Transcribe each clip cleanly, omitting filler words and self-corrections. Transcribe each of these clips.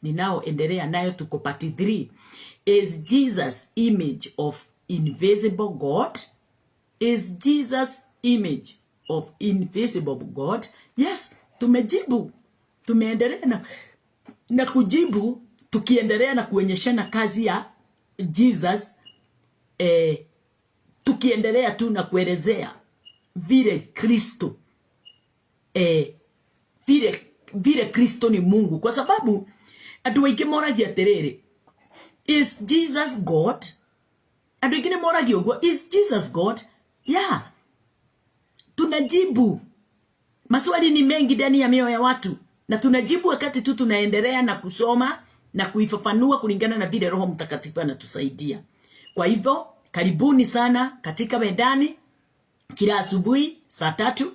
ninaoendelea nayo, tuko part 3. Is Jesus image of invisible God? Is Jesus image of invisible God? Yes, tumejibu. Tumeendelea na kujibu, tukiendelea na kuonyeshana kazi ya Jesus, tukiendelea tu na kuelezea vile Kristo vile Kristo ni Mungu, kwa sababu atu wengine moragia terere, is Jesus God? Atu wengine moragia ugo, is Jesus God? Yeah, tunajibu. Maswali ni mengi ndani ya mioyo ya watu, na tunajibu wakati tu tunaendelea na kusoma na kuifafanua kulingana na vile Roho Mtakatifu anatusaidia. Kwa hivyo karibuni sana katika Medani kila asubuhi saa 3,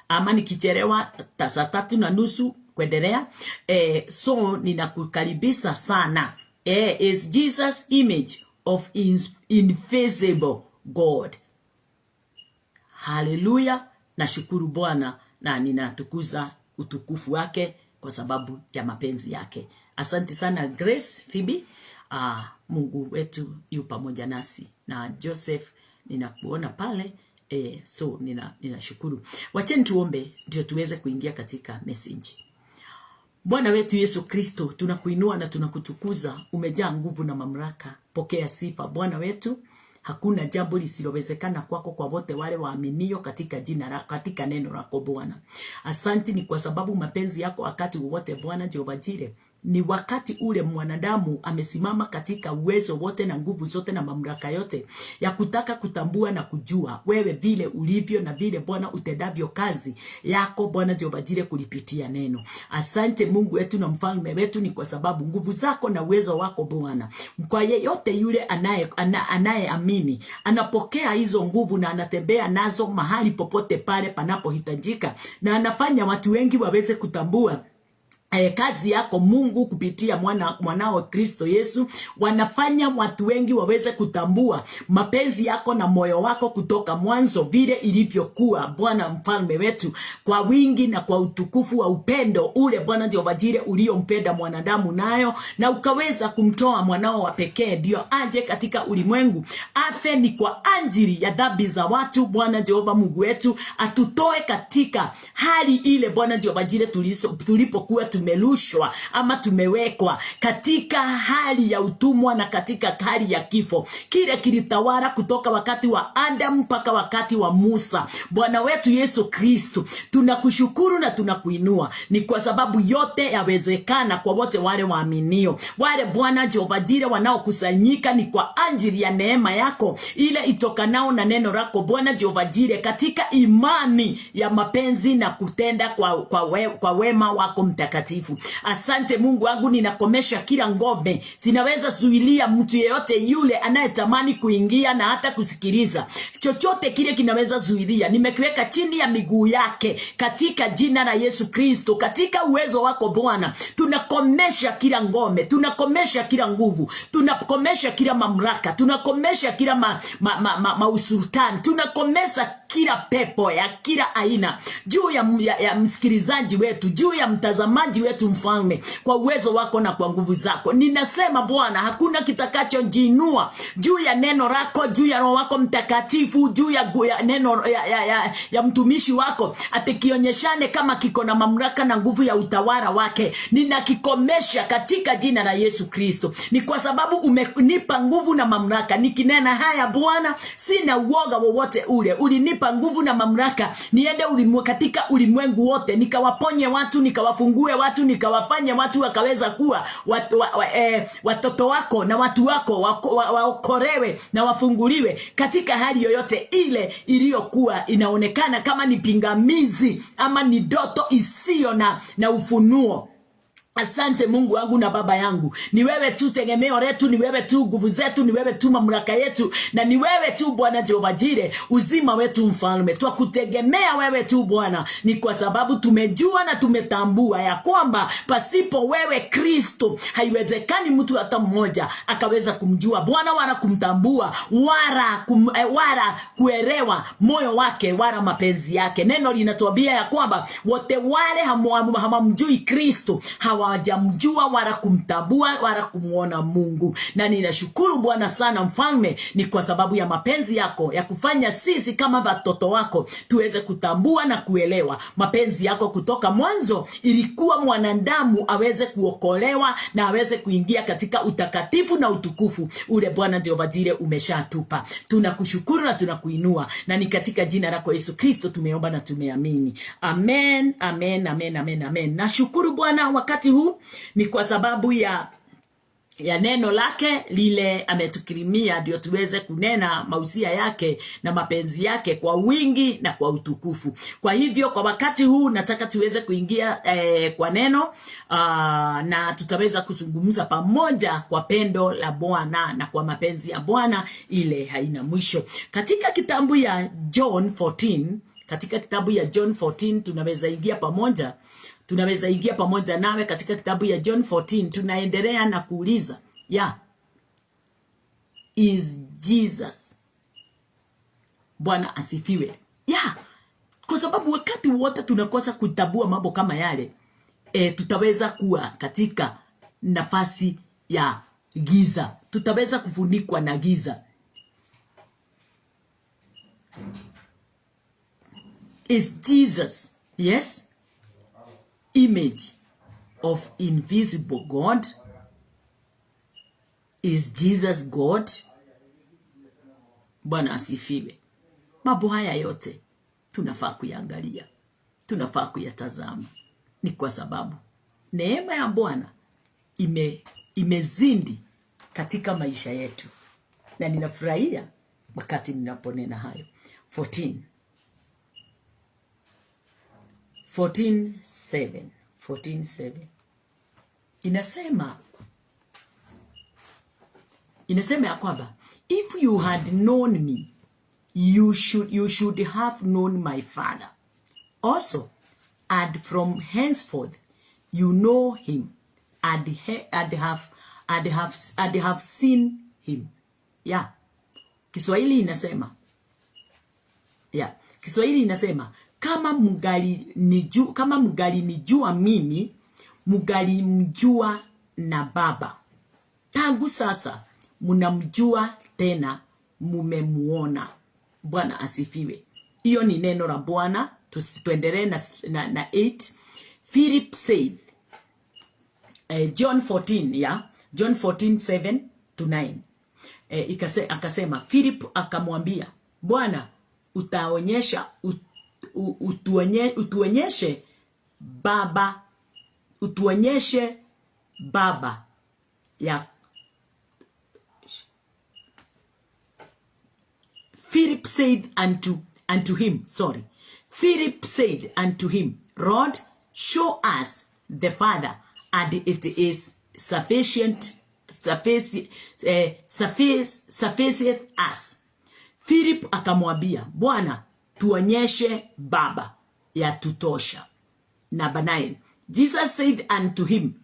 ama nikichelewa saa 3:30 kuendelea. So ninakukaribisha sana. Is Jesus image of invisible God? Hallelujah. Nashukuru Bwana na ninatukuza utukufu wake kwa sababu ya mapenzi yake. Asante sana Grace Phoebe. Mungu wetu yu pamoja nasi, na Joseph ninakuona pale. So ninashukuru. Wacheni tuombe ndio tuweze kuingia katika message. Bwana wetu Yesu Kristo, tunakuinua na tunakutukuza. Umejaa nguvu na mamlaka. Pokea sifa Bwana wetu. Hakuna jambo lisilowezekana kwako, kwa wote wale waaminio katika jina lako, katika neno lako Bwana. Asante ni kwa sababu mapenzi yako wakati wote Bwana Jehova Jire, ni wakati ule mwanadamu amesimama katika uwezo wote na nguvu zote na mamlaka yote ya kutaka kutambua na kujua wewe vile ulivyo na vile Bwana utendavyo kazi yako Bwana Jehova Jire kulipitia neno. Asante Mungu wetu na mfalme wetu, ni kwa sababu nguvu zako na uwezo wako Bwana, kwa yeyote yule anayeamini anapokea hizo nguvu na anatembea nazo mahali popote pale panapohitajika, na anafanya watu wengi waweze kutambua kazi yako Mungu kupitia mwanao Kristo Yesu. Wanafanya watu wengi waweze kutambua mapenzi yako na moyo wako kutoka mwanzo vile ilivyokuwa Bwana mfalme wetu, kwa wingi na kwa utukufu wa upendo ule Bwana Jehova Jire uliompenda mwanadamu nayo, na ukaweza kumtoa mwanao wa pekee ndio aje katika ulimwengu afe ni kwa ajili ya dhambi za watu. Bwana Jehova Mungu wetu, atutoe katika hali ile Bwana Jehova Jire tulipokuwa tumelushwa ama tumewekwa katika hali ya utumwa na katika hali ya kifo kile kilitawala kutoka wakati wa Adam mpaka wakati wa Musa. Bwana wetu Yesu Kristo, tunakushukuru na tunakuinua, ni kwa sababu yote yawezekana kwa wote wale waaminio, wale Bwana Jehova Jire wanaokusanyika ni kwa ajili ya neema yako ile itokanao na neno lako Bwana Jehova Jire, katika imani ya mapenzi na kutenda kwa wema wako mtakatifu. Asante Mungu wangu, ninakomesha kila ngome zinaweza zuilia mtu yeyote yule anayetamani kuingia na hata kusikiliza. Chochote kile kinaweza zuilia, nimekiweka chini ya miguu yake katika jina la Yesu Kristo. Katika uwezo wako Bwana, tunakomesha kila ngome, tunakomesha kila nguvu, tunakomesha kila mamlaka, tunakomesha kila mausultani, tunakomesha kila pepo ya kila aina juu ya msikilizaji wetu, juu ya mtazamaji wetu mfalme, kwa uwezo wako na kwa nguvu zako. Ninasema Bwana, hakuna kitakachojinua juu ya neno lako, juu ya Roho wako mtakatifu, juu ya neno ya mtumishi wako atikionyeshane kama kiko na mamlaka na nguvu ya utawala wake. Ninakikomesha katika jina la Yesu Kristo. Ni kwa sababu umenipa nguvu na mamlaka. Nikinena haya Bwana, sina uoga wowote ule. Ulinipa nguvu na mamlaka niende katika ulimwengu wote, nikawaponye watu, nikawafungue watu, nikawafanye watu wakaweza kuwa watoto wako na watu wako waokolewe na wafunguliwe katika hali yoyote ile iliyokuwa inaonekana kama ni pingamizi ama ni ndoto isiyo na ufunuo. Asante Mungu wangu na Baba yangu, ni wewe tu tegemeo letu, ni wewe tu nguvu zetu, ni wewe tu mamlaka yetu, na ni wewe tu Bwana Jehova Jire uzima wetu mfalme. Twakutegemea wewe tu Bwana, ni kwa sababu tumejua na tumetambua ya kwamba pasipo wewe Kristo haiwezekani mtu hata mmoja akaweza kumjua Bwana, wala kumtambua, wala kuelewa moyo wake wala mapenzi yake. Neno linatuambia ya kwamba wote wale hamamjui Kristo hawajamjua wala kumtabua wala kumuona Mungu. Na ninashukuru Bwana sana Mfalme, ni kwa sababu ya mapenzi yako ya kufanya sisi kama watoto wako tuweze kutambua na kuelewa mapenzi yako. Kutoka mwanzo ilikuwa mwanadamu aweze kuokolewa na aweze kuingia katika utakatifu na utukufu ule Bwana Jehova Jireh umeshatupa. Tunakushukuru na tunakuinua, na ni katika jina lako Yesu Kristo tumeomba na tumeamini. Amen, amen, amen, amen, amen. Nashukuru Bwana wakati huu ni kwa sababu ya neno lake lile ametukirimia, ndio tuweze kunena mausia yake na mapenzi yake kwa wingi na kwa utukufu. Kwa hivyo kwa wakati huu nataka tuweze kuingia kwa neno na tutaweza kuzungumza pamoja kwa pendo la Bwana na kwa mapenzi ya Bwana ile haina mwisho. Katika kitabu ya John 14, tunaweza ingia pamoja. Tunaweza ingia pamoja nawe katika kitabu ya John 14. Tunaendelea na kuuliza, is Jesus. Bwana asifiwe. Kwa sababu wakati wote tunakosa kutabua mambo kama yale, tutaweza kuwa katika nafasi ya giza. Tutaweza kufunikwa na giza. Is Jesus, yes, image of invisible God? Is Jesus God? Bwana asifiwe. Mambo haya yote tunafaa kuyaangalia, tunafaa kuyatazama. Ni kwa sababu neema ya Bwana imezindi katika maisha yetu, na ninafurahia wakati ninaponena hayo. 14:7 inasema ya kwamba if you had known me, you should have known my Father also, and from henceforth you know him and have seen him. Kiswahili inasema kama mngalinijua mimi, mngalimjua na Baba. Tangu sasa mnamjua, tena mumemuona. Bwana asifiwe. Hiyo ni neno la Bwana. Tuendelee na 8. Philip said, John 14:7-9. Akasema Philip akamwambia, Bwana, utuonyeshe Baba ya. Philip said unto him, Lord, show us the Father, and it is sufficient us. Philip akamwambia, Bwana, tuonyeshe Baba, ya tutosha. Number 9. Jesus said unto him,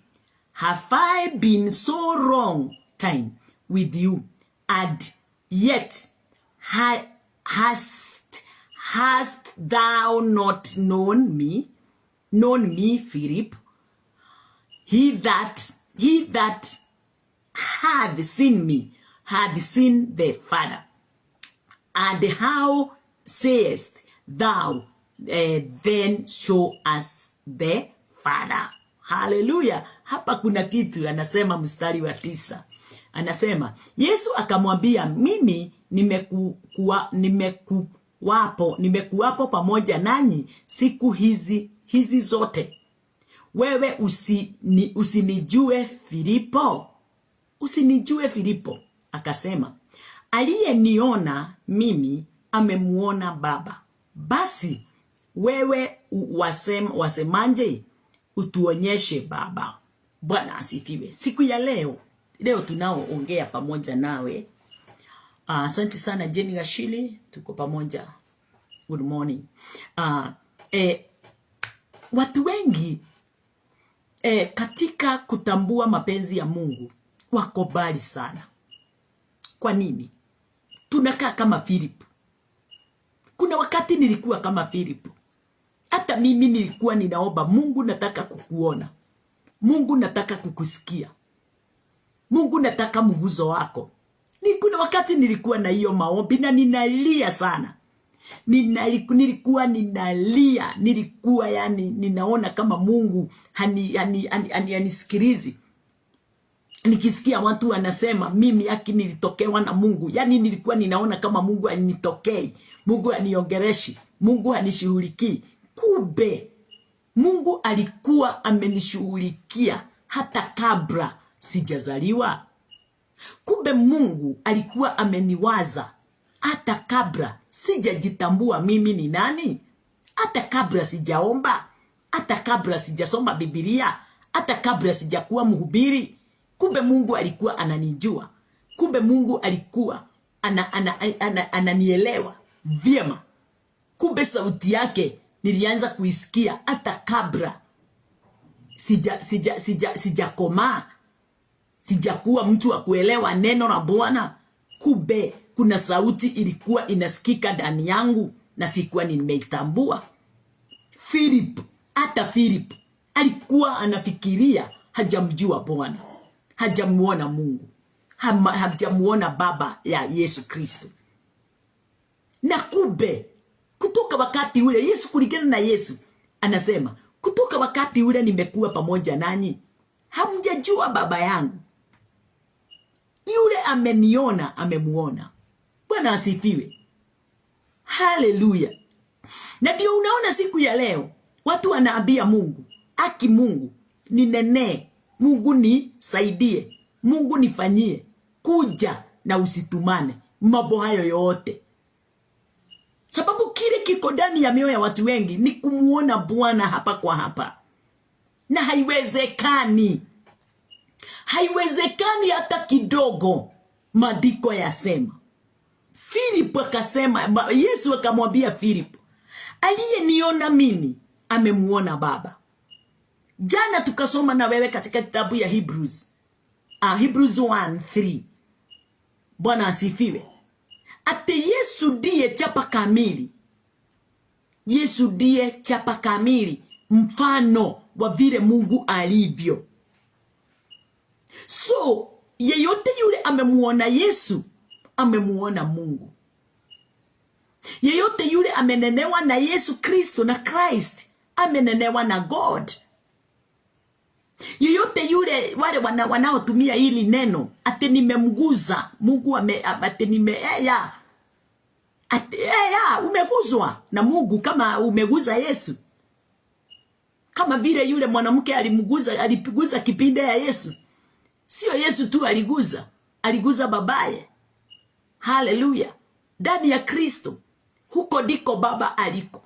have I been so long time with you, and yet hast thou not known me, Philip? He that hath seen me hath seen the Father. And how sayest thou, then show us the Father? Hallelujah. Hapa kuna kitu anasema mstari wa 9. Anasema Yesu akamwambia, mimi nimekuwapo pamoja nanyi siku hizi zote. Wewe usinijue Filipo? Usinijue Filipo? Akasema, aliyeniona mimi amemuona Baba. Basi wewe wasemanje, utuonyeshe Baba? Bwana asifiwe. Siku ya leo tunaoongea pamoja nawe. Asante sana Jenny Gashili, tuko pamoja. Good morning. Watu wengi katika kutambua mapenzi ya Mungu wako mbali sana. Kwa nini? Tunakaa kama Philip. Kuna wakati nilikuwa kama Philip. Hata mimi nilikuwa ninaomba, Mungu, nataka kukuona. Mungu nataka kukusikia. Mungu nataka mguzo wako. Kuna wakati nilikuwa na hiyo maombi na ninalia sana. Nilikuwa ninalia, nilikuwa yani ninaona kama Mungu hanisikilizi. Nikisikia watu wanasema mimi haki nilitokewa na Mungu. Yani nilikuwa ninaona kama Mungu hanitokei, Mungu haniongereshi, Mungu hanishughulikii. Kumbe Mungu alikuwa amenishughulikia hata kabla sijazaliwa. Kumbe Mungu alikuwa ameniwaza hata kabla sijajitambua mimi ni nani, hata kabla sijaomba, hata kabla sijasoma Biblia, hata kabla sijakuwa mhubiri. Kumbe Mungu alikuwa ananijua. Kumbe Mungu alikuwa ananielewa vyema. Kumbe sauti yake nilianza kuisikia hata kabla sijakomaa, sijakuwa mtu wa kuelewa neno la Bwana. Kumbe kuna sauti ilikuwa inasikika ndani yangu na sikuwa nimeitambua. Hata Philip alikuwa anafikiria hajamjua Bwana, hajamuona Mungu, hajamuona baba ya Yesu Kristo. Na kumbe kutoka wakati ule Yesu, kulingana na Yesu anasema, kutoka wakati ule nimekuwa pamoja nanyi, hamjajua baba yangu. Yule ameniona amemuona. Bwana asifiwe. Haleluya. Na ndio unaona siku ya leo watu wanaambia Mungu, aki Mungu ninenee, Mungu nisaidie, Mungu nifanyie, kuja na usitumane mambo hayo yote. Sababu kile kiko ndani ya mioyo ya watu wengi ni kumuona Bwana hapa kwa hapa. Na haiwezekani. Haiwezekani hata kidogo. Maandiko yasema. Philip akasema, Yesu akamwambia Philip, aliyeniona mimi amemuona Baba. Jana tukasoma na wewe katika kitabu ya Hebrews 1:3. Bwana asifiwe. Ate Yesu ndiye chapa kamili. Yesu ndiye chapa kamili, mfano wa vile Mungu alivyo. So, yeyote yule amemuona Yesu, amemuona Mungu. Yeyote yule amenenewa na Yesu Kristo na Christ, amenenewa na God. Yeyote yule wale wanaotumia hili neno, ate nimemguza Mungu, umeguzwa na Mungu kama umeguza Yesu. Kama vile yule mwanamke aliguza kipinde ya Yesu. Sio Yesu tu aliguza babaye. Haleluya. Ndani ya Kristo, huko ndiko Baba aliko.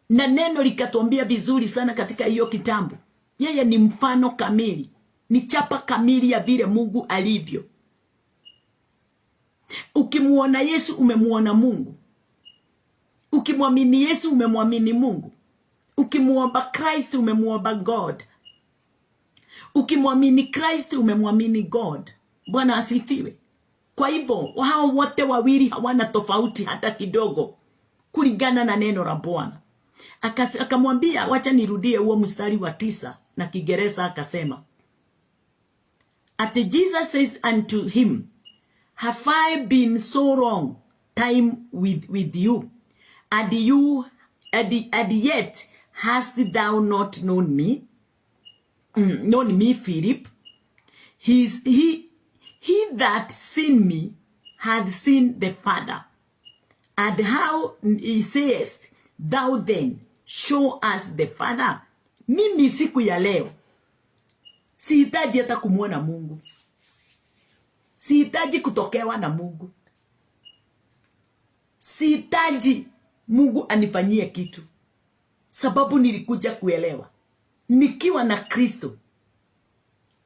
Na neno likatuambia vizuri sana katika hiyo kitabu. Yeye ni mfano kamili, ni chapa kamili ya vile Mungu alivyo. Ukimuona Yesu umemuona Mungu. Ukimwamini Yesu umemwamini Mungu. Ukimuomba Christ umemuomba God. Ukimwamini Christ umemwamini God. Bwana asifiwe. Kwa hivyo hao wote wawili hawana tofauti hata kidogo kulingana na neno la Bwana. Akamwambia, wacha nirudie huo mstari wa 9 na Kiingereza akasema, at Jesus says unto him, have I been so long time with you, and yet hast thou not known me? Known me, Philip? He that seen me had seen the Father. And how he sayest, thou then show us the Father? Mimi siku ya leo sihitaji hata kumuona Mungu. Sihitaji kutokewa na Mungu. Sihitaji Mungu anifanyie kitu. Sababu nilikuja kuelewa, nikiwa na Kristo,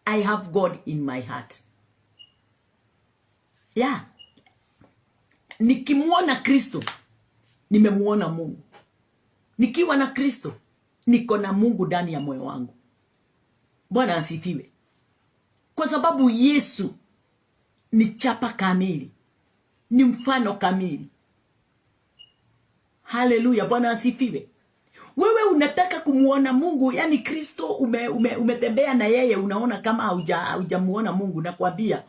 I have God in my heart. Yeah. Nikimuona Kristo, nimemuona Mungu. Nikiwa na Kristo, niko na Mungu ndani ya moyo wangu. Bwana asifiwe. Kwa sababu Yesu ni chapa kamili, ni mfano kamili. Haleluya, Bwana asifiwe. Wewe unataka kumuona Mungu, yani Kristo umetembea na yeye, unaona kama hujamuona Mungu. Nakwambia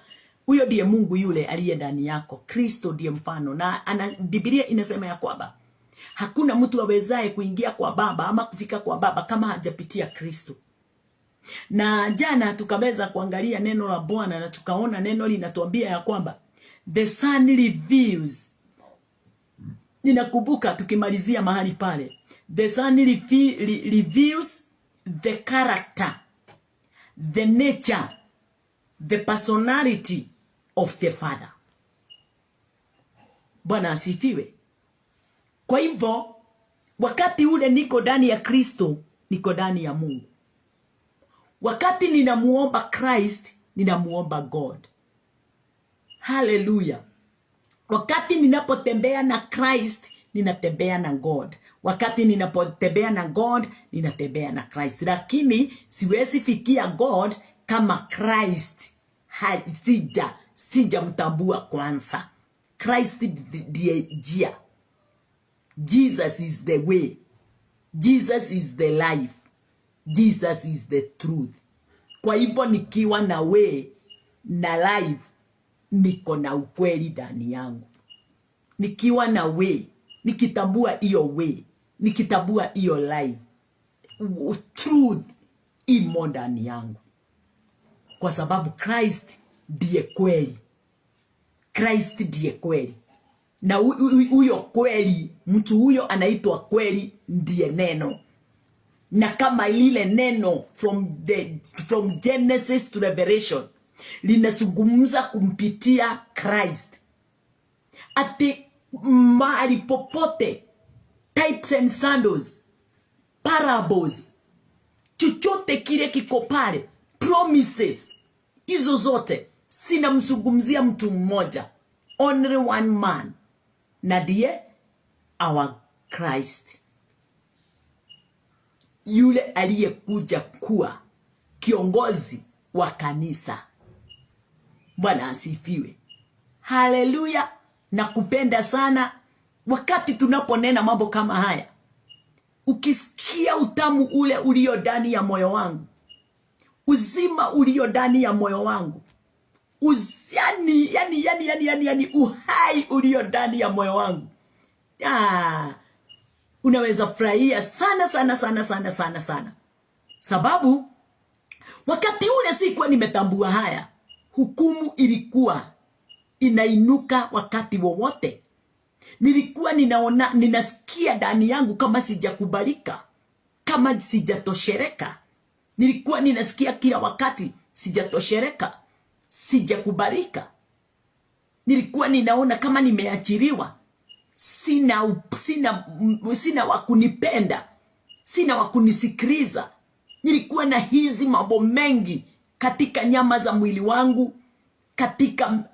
huyo ndiye Mungu yule aliye ndani yako. Kristo ndiye mfano, na Biblia inasema ya kwamba hakuna mtu awezaye kuingia kwa Baba ama kufika kwa Baba kama hajapitia Kristo. Na jana tukaweza kuangalia neno la Bwana na tukaona neno linatuambia ya kwamba the Son reveals. Ninakumbuka tukimalizia mahali pale, the Son reveals the character, the nature, the personality of the Father. Bwana asifiwe. Kwa hivyo wakati ule niko ndani ya Kristo, niko ndani ya Mungu. Wakati ninamuomba Christ, ninamuomba God. Hallelujah. Wakati ninapotembea na Christ, ninatembea na God. Wakati ninapotembea na God, ninatembea na Christ. Lakini siwezi fikia God kama Christ sija mtambua kwanza. Christ ndiye njia. Jesus is the way. Jesus is the life. Jesus is the truth. Kwa hivyo nikiwa na way na life, niko na ukweli ndani yangu. Nikiwa na way, nikitambua hiyo way, nikitambua hiyo life, truth imo ndani yangu. Kwa sababu Christ ndiye kweli. Christ ndiye kweli. Na huyo kweli, mtu huyo anaitwa kweli, ndiye neno. Na kama lile neno from Genesis to Revelation linazungumza kumpitia Christ. Ati mahali popote, types and sandals, parables, chochote kile kiko pale, promises, hizo zote sinamzungumzia mtu mmoja, only one man, na ndiye our Christ, yule aliyekuja kuwa kiongozi wa kanisa. Bwana asifiwe. Haleluya. Nakupenda sana. Wakati tunaponena mambo kama haya, ukisikia utamu ule ulio ndani ya moyo wangu, uzima ulio ndani ya moyo wangu, yani uhai ulio ndani ya moyo wangu, unaweza furahia sana sana sana sana sana sana. Sababu wakati ule sikuwa nimetambua haya. Hukumu ilikuwa inainuka wakati wowote. Nilikuwa ninasikia ndani yangu kama sijakubalika, kama sijatoshereka. Nilikuwa ninasikia kila wakati sijatoshereka, sijakubalika. Nilikuwa ninaona kama nimeachiriwa, sina wakunipenda, sina wakunisikiliza. Nilikuwa na hizi mambo mengi katika nyama za mwili wangu,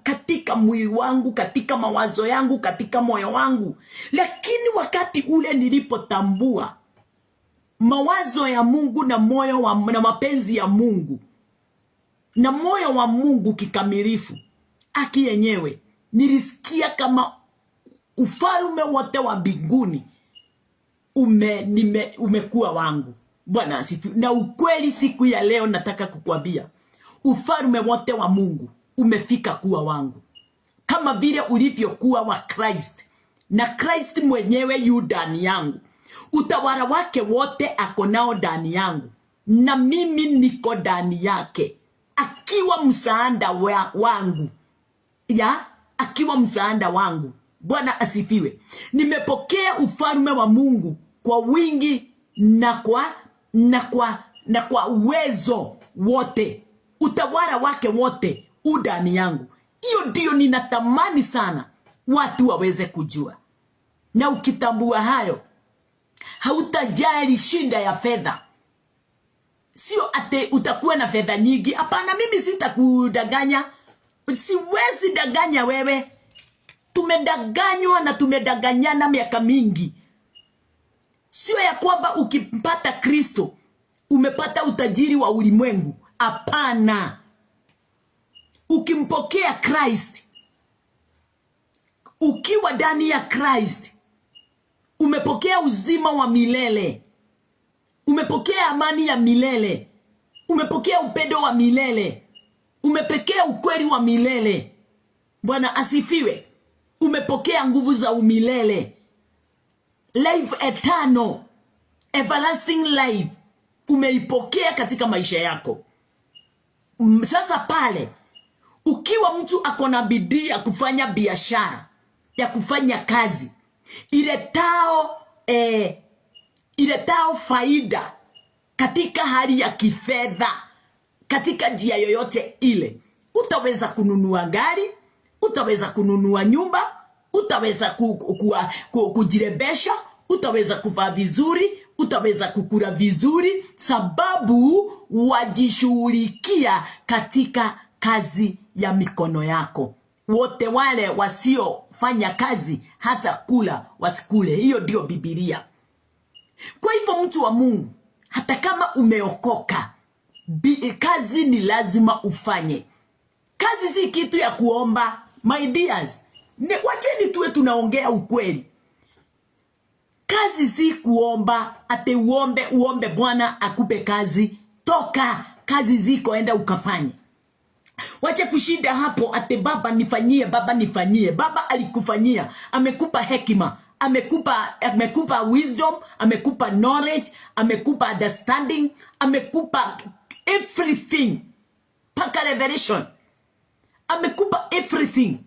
katika mwili wangu, katika mawazo yangu, katika moyo wangu. Lakini wakati ule nilipotambua mawazo ya Mungu na na mapenzi ya Mungu na moyo wa Mungu kikamilifu, aki yenyewe, nilisikia kama ufalme wote wa mbinguni umekuwa wangu. Bwana asifiwe. Na ukweli siku ya leo nataka kukwambia, ufalme wote wa Mungu umefika kuwa wangu, kama vile ulivyokuwa wa Christ. Na Christ mwenyewe yu ndani yangu, utawala wake wote ako nao ndani yangu, na mimi niko ndani yake, akiwa msaada wangu, akiwa msaada wangu. Bwana asifiwe. Nimepokea ufalme wa Mungu kwa wingi na kwa uwezo wote. Utawala wake wote ndani yangu. Hiyo ndio ninatamani sana watu waweze kujua. Na ukitambua hayo, hautajali shinda ya fedha. Sio ate utakuwa na fedha nyingi. Hapana, mimi sitakudanganya. Siwezi danganya wewe. Tumedanganywa na tumedanganyana miaka mingi. Sio ya kwamba ukimpata Kristo umepata utajiri wa ulimwengu. Hapana. Ukimpokea Christ, ukiwa ndani ya Christ, umepokea uzima wa milele, umepokea amani ya milele, umepokea upendo wa milele, umepokea ukweli wa milele. Bwana asifiwe. Umepokea nguvu za umilele, life eternal, everlasting life, umeipokea katika maisha yako. Sasa pale, ukiwa mtu akona bidii ya kufanya biashara, ya kufanya kazi, iletao faida katika hali ya kifedha, katika njia yoyote ile, utaweza kununua gari, utaweza kununua nyumba, utaweza kujirebesha, utaweza kuvaa vizuri, utaweza kukula vizuri, sababu wajishughulikia katika kazi ya mikono yako. Wote wale wasiofanya kazi hata kula wasikule. Hiyo ndio Biblia. Kwa hivyo mtu wa Mungu, hata kama umeokoka, kazi ni lazima ufanye. Kazi si kitu ya kuomba, my dears. Wacheni tuwe tunaongea ukweli. Kazi si kuomba, ate uombe Bwana akupe kazi. Toka, kazi ziko, enda ukafanye. Wache kushinda hapo ate baba nifanyie, baba nifanyie. Baba alikufanyia, amekupa hekima, amekupa wisdom, amekupa knowledge, amekupa understanding, amekupa everything. Paka revelation. Amekupa everything.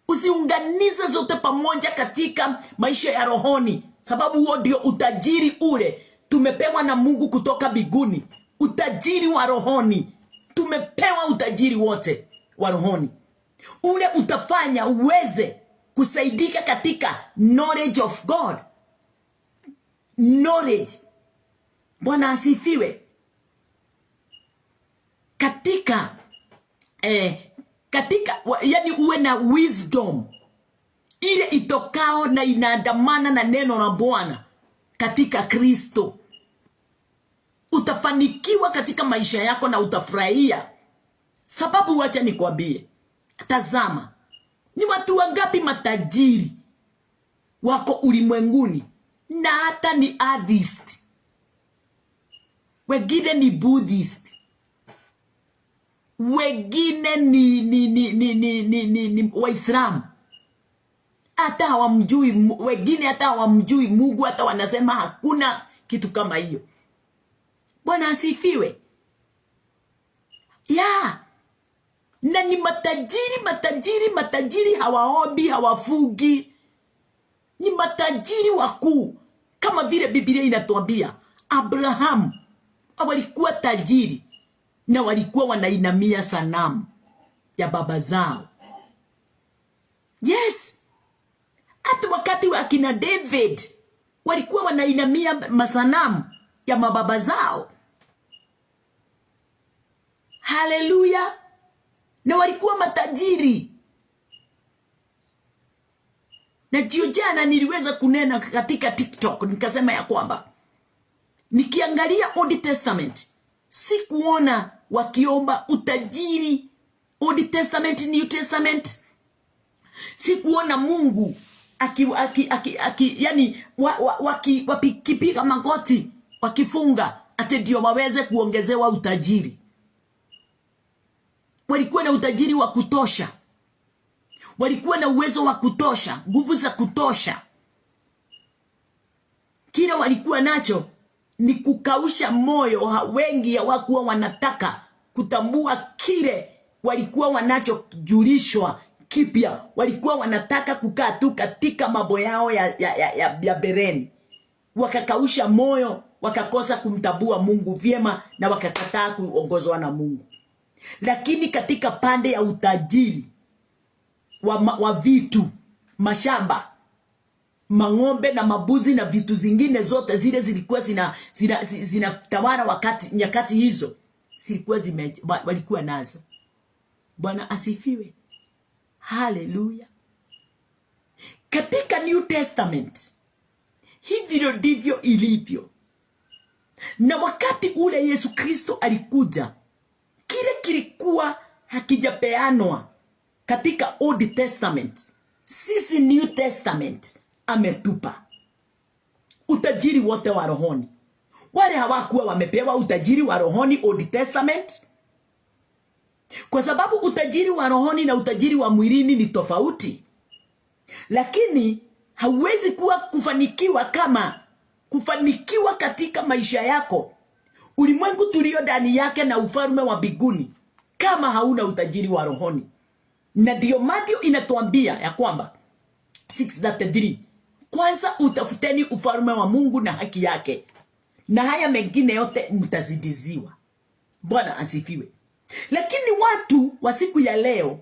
Usiunganize zote pamoja katika maisha ya rohoni, sababu huo ndio utajiri ule tumepewa na Mungu kutoka mbinguni. Utajiri wa rohoni. Tumepewa utajiri wote wa rohoni. Ule utafanya uweze kusaidika katika knowledge of God. Knowledge. Bwana asifiwe. Yani uwe na wisdom ile itokao na inaandamana na neno la Bwana katika Kristo. Utafanikiwa katika maisha yako na utafurahia. Sababu wacha nikwambie, tazama, ni watu wangapi matajiri wako ulimwenguni, na hata ni atheist, wengine ni Buddhist, wengine ni Waislamu, hata hawamjui, wengine hata hawamjui Mungu, hata wanasema hakuna kitu kama hiyo. Bwana asifiwe. Na ni matajiri hawaombi, hawafugi. Ni matajiri wakuu, kama vile Biblia inatuambia Abraham walikuwa tajiri na walikuwa wanainamia sanamu ya baba zao. Yes. Hata wakati wa kina David walikuwa wanainamia masanamu ya mababa zao. Haleluya. Na walikuwa matajiri. Na jana niliweza kunena katika TikTok, nikasema ya kwamba nikiangalia Old Testament sikuona wakiomba utajiri. Old Testament, New Testament, sikuona Mungu yani wakipiga magoti wakifunga ate ndio waweze kuongezewa utajiri. Walikuwa na utajiri wa kutosha, walikuwa na uwezo wa kutosha, nguvu za kutosha. Kile walikuwa nacho ni kukausha moyo. Wengi hawakuwa wanataka kutambua kile walikuwa wanachojulishwa kipya. Walikuwa wanataka kukaa tu katika mambo yao ya bereni. Wakakausha moyo, wakakosa kumtambua Mungu vyema, na wakakataa kuongozwa na Mungu. Lakini katika pande ya utajiri wa vitu, mashamba, mang'ombe na mabuzi na vitu zingine zote zile zilikuwa zinatawala nyakati hizo, zilikuwa walikuwa nazo. Bwana asifiwe. Haleluya. Katika New Testament hivyo ndivyo ilivyo. Na wakati ule Yesu Kristo alikuja, kile kilikuwa hakijapeanwa katika Old Testament, sisi New Testament ametupa. utajiri wote wa rohoni. Wale hawakuwa wamepewa utajiri wa rohoni Old Testament, kwa sababu utajiri wa rohoni na utajiri wa mwilini ni tofauti. Lakini hauwezi kuwa kufanikiwa katika maisha yako, ulimwengu tulio ndani yake na ufalme wa mbinguni, kama hauna utajiri wa rohoni. Na ndio Mathayo inatuambia ya kwamba 6:33, kwanza utafuteni ufalme wa Mungu na haki yake, na haya mengine yote mtazidiziwa. Bwana asifiwe. Lakini watu wa siku ya leo,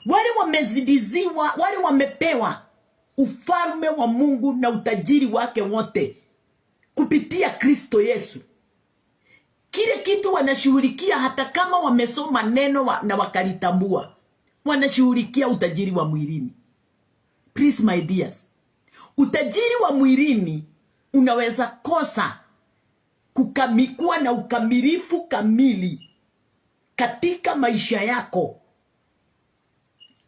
wale wamezidiziwa, wale wamepewa ufalme wa Mungu na utajiri wake wote kupitia Kristo Yesu, kile kitu wanashughulikia, hata kama wamesoma neno na wakalitambua, wanashughulikia utajiri wa mwilini. Please my dears, utajiri wa mwilini unaweza kosa kuwa na ukamilifu kamili katika maisha yako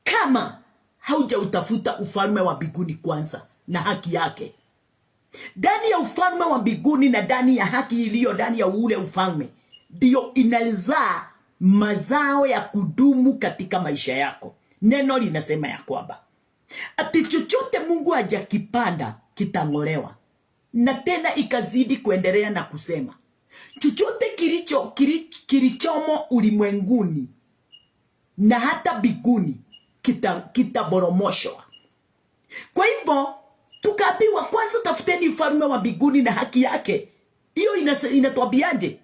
kama haujautafuta ufalme wa mbinguni kwanza na haki yake. Ndani ya ufalme wa mbinguni na ndani ya haki iliyo ndani ya ule ufalme, ndio inazaa mazao ya kudumu katika maisha yako. Neno linasema ya kwamba ati chochote Mungu hajakipanda kitang'olewa. Na tena ikazidi kuendelea na kusema chochote kilichomo ulimwenguni na hata mbinguni kitaboromoshwa. Kwa hivyo tukaambiwa kwanza tafuteni ufalme wa mbinguni na haki yake. Hiyo inatuambiaje?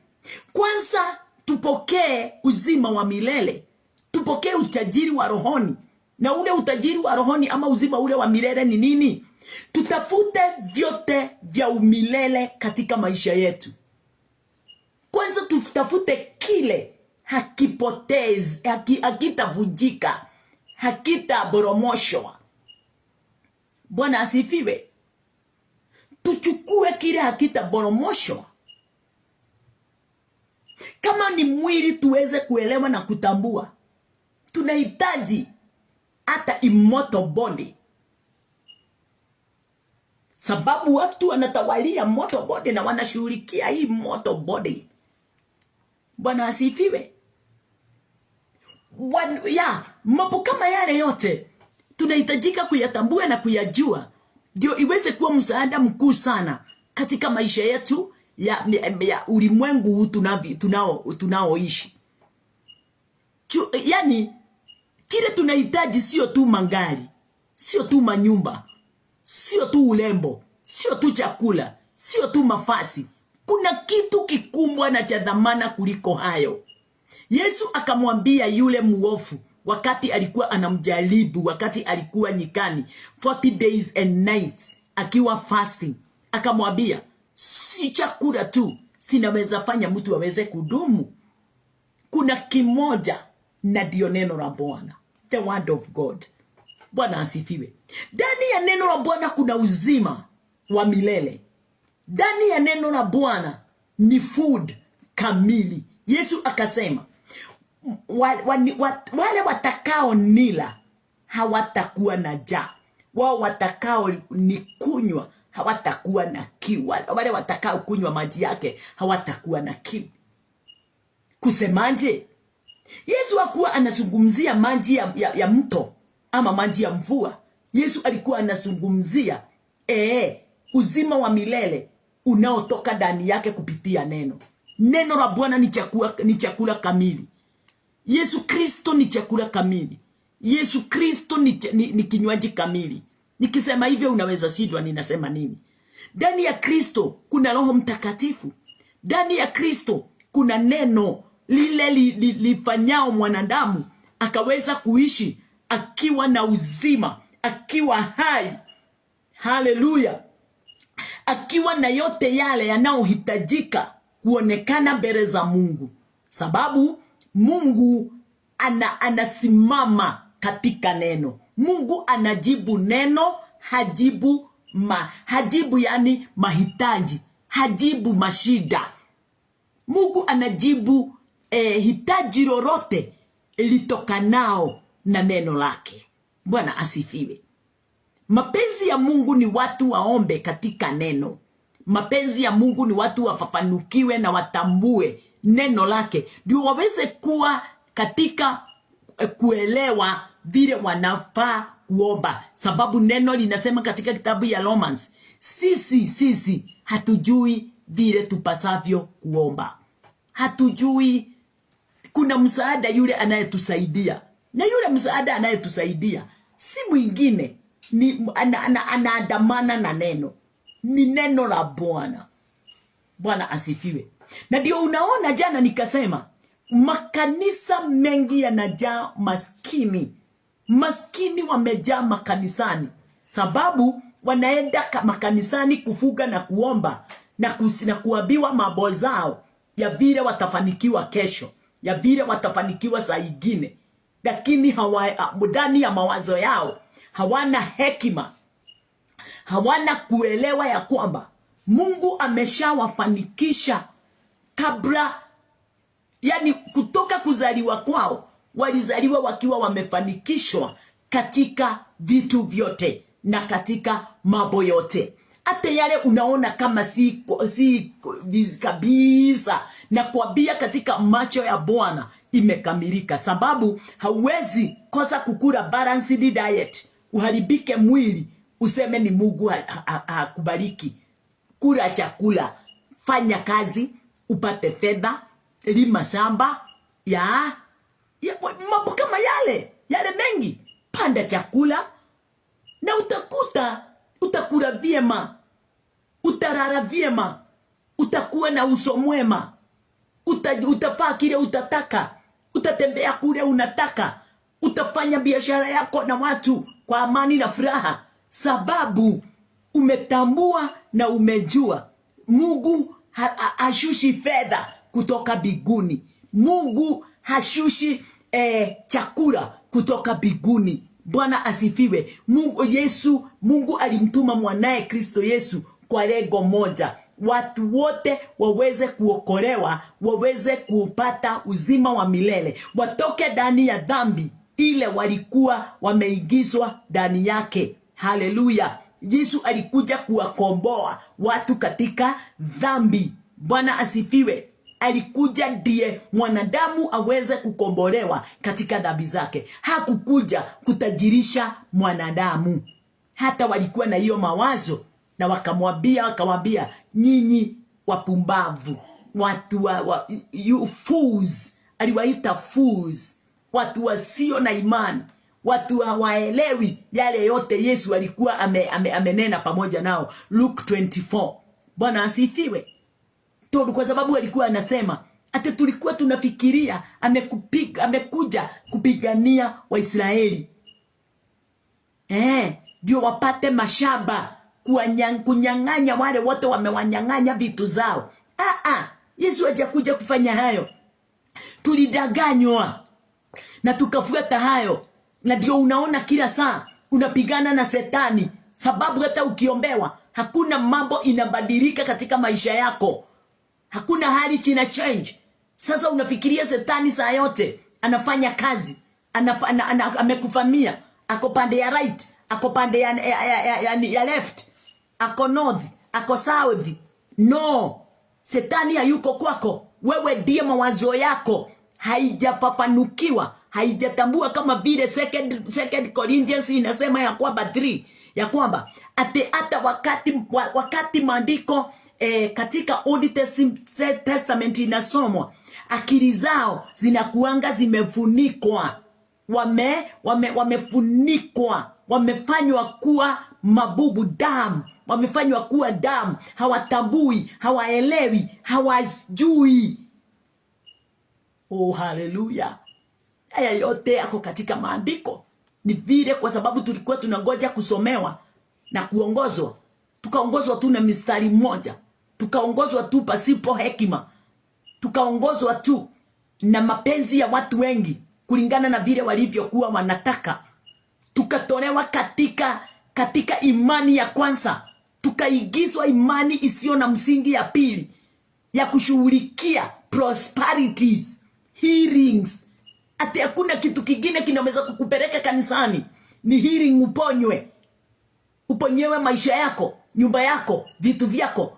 Kwanza tupokee uzima wa milele, tupokee utajiri wa rohoni. Na ule utajiri wa rohoni ama uzima ule wa milele ni nini? Tutafute vyote vya umilele katika maisha yetu. Kwanza tutafute kile hakipotezi, hakitavunjika, hakitaboromoshwa. Bwana asifiwe. Tuchukue kile hakitaboromoshwa. Kama ni mwili tuweze kuelewa na kutambua, tunahitaji hata immortal body. Sababu watu wanatawalia mortal body na wanashughulikia hii mortal body. Bwana asifiwe. Mambo kama yale yote tunahitajika kuyatambua na ndio iweze kuwa msaada mkuu sana katika maisha yetu ya ulimwengu tunaoishi. Yani kile tunahitaji sio tu magari, sio tu manyumba, sio tu urembo, sio tu chakula, sio tu mafasi. Kuna kitu kikubwa na cha dhamana kuliko hayo. Yesu akamwambia yule muofu wakati alikuwa anamjaribu, wakati alikuwa nyikani 40 days and nights akiwa fasting, akamwambia si chakula tu sinaweza fanya mtu aweze kudumu. Kuna kimoja, na ndio neno la Bwana, the word of God. Bwana asifiwe. Ndani ya neno la Bwana kuna uzima wa milele. Ndani ya neno la Bwana ni food kamili. Yesu akasema wale watakao nila hawatakuwa na njaa. Wao watakao ni kunywa hawatakuwa na kiu. Wale watakao kunywa maji yake hawatakuwa na kiu. Kusemaje? Yesu hakuwa anazungumzia maji ya mto ama maji ya mvua. Yesu alikuwa anazungumzia uzima wa milele unaotoka ndani yake kupitia neno. Neno la Bwana ni chakula kamili. Yesu Kristo ni chakula kamili. Yesu Kristo ni kinywaji kamili. Nikisema hivyo unaweza shindwa ninasema nini? Ndani ya Kristo kuna Roho Mtakatifu. Ndani ya Kristo kuna neno lile lifanyao mwanadamu akaweza kuishi akiwa na uzima, akiwa hai. Haleluya. Akiwa na yote yale yanayohitajika kuonekana mbele za Mungu. Sababu Mungu anasimama katika neno. Mungu anajibu neno, hajibu yani mahitaji, hajibu mashida. Mungu anajibu hitaji lolote litokanao na neno lake. Bwana asifiwe. Mapenzi ya Mungu ni watu waombe katika neno. Mapenzi ya Mungu ni watu wafafanukiwe na watambue neno lake, ndio waweze kuwa katika kuelewa vile wanafaa kuomba. Sababu neno linasema katika kitabu ya Romans, sisi hatujui vile tupasavyo kuomba. Hatujui. Kuna msaada yule anayetusaidia, na yule msaada anayetusaidia si mwingine, ni anaandamana na neno, ni neno la Bwana. Bwana asifiwe. Na ndio unaona jana nikasema makanisa mengi yanajaa maskini. Maskini wamejaa makanisani, sababu wanaenda makanisani kufuga na kuomba na kuambiwa mambo zao ya vile watafanikiwa kesho, ya vile watafanikiwa saa ingine, lakini ndani ya mawazo yao hawana hekima, hawana kuelewa ya kwamba Mungu ameshawafanikisha kabla, yani kutoka kuzaliwa kwao. Walizaliwa wakiwa wamefanikishwa katika vitu vyote na katika mambo yote. Hata yale unaona kama si kabisa, na kuambia katika macho ya Bwana imekamilika. Sababu hauwezi kosa kukula balanced diet, uharibike mwili, useme ni Mungu hakubariki. Kula chakula, fanya kazi, upate fedha, lima shamba, ya mambo kama yale mengi. Panda chakula na utakula vyema, utarara vyema, utakuwa na uso mwema, utafaa kile utataka, utatembea kule unataka, utafanya biashara yako na watu kwa amani na furaha, sababu umetambua na umejua Mungu hashushi fedha kutoka biguni. Mungu hashushi chakula kutoka biguni. Bwana asifiwe. Mungu alimtuma mwanae Kristo Yesu kwa lengo moja, watu wote waweze kuokolewa, waweze kupata uzima wa milele, watoke ndani ya dhambi ile walikuwa wameingizwa ndani yake. Haleluya. Yesu alikuja kuwakomboa watu katika dhambi. Bwana asifiwe. Alikuja ndiye mwanadamu aweze kukombolewa katika dhambi zake. Hakukuja kutajirisha mwanadamu. Hata walikuwa na hiyo mawazo, na wakamwambia nyinyi wapumbavu, watu you fools. Aliwaita fools, watu wasio na imani, watu hawaelewi yale yote Yesu alikuwa amenena pamoja nao. Luke 24. Bwana asifiwe. Kwa sababu alikuwa anasema ate tulikuwa tunafikiria amekuja kupigania Waisraeli, ndio wapate mashamba, kunyang'anya wale wote wamewanyang'anya vitu zao. Yesu hajakuja kufanya hayo. Tulidanganywa na tukafuata hayo, na ndio unaona kila saa unapigana na Shetani, sababu hata ukiombewa hakuna mambo inabadilika katika maisha yako. Hakuna hali china change. Sasa unafikiria Shetani saa yote anafanya kazi, amekufamia, ako pande ya right, ako pande ya left, ako north, ako south. No, Shetani hayuko kwako. Wewe ndiye mawazo yako haijafafanukiwa, haijatambua, kama vile second Corinthians inasema ya kwamba 3, ya kwamba hata wakati maandiko katika Old Testament inasomwa, akili zao zinakuanga zimefunikwa, wamefunikwa, wamefanywa kuwa mabubu, damu, wamefanywa kuwa damu. Hawatambui, hawaelewi, hawajui. Oh, haleluya. Haya yote yako katika maandiko. Ni vile kwa sababu tulikuwa tunangoja kusomewa na kuongozwa, tukaongozwa tu na mistari mmoja, tukaongozwa tu pasipo hekima, tukaongozwa tu na mapenzi ya watu wengi kulingana na vile walivyokuwa wanataka. Tukatolewa katika imani ya kwanza, tukaigizwa imani isiyo na msingi ya pili, ya kushughulikia prosperities, healings. Ati hakuna kitu kingine kinaweza kukupeleka kanisani, ni healing, uponyewe maisha yako, nyumba yako, vitu vyako.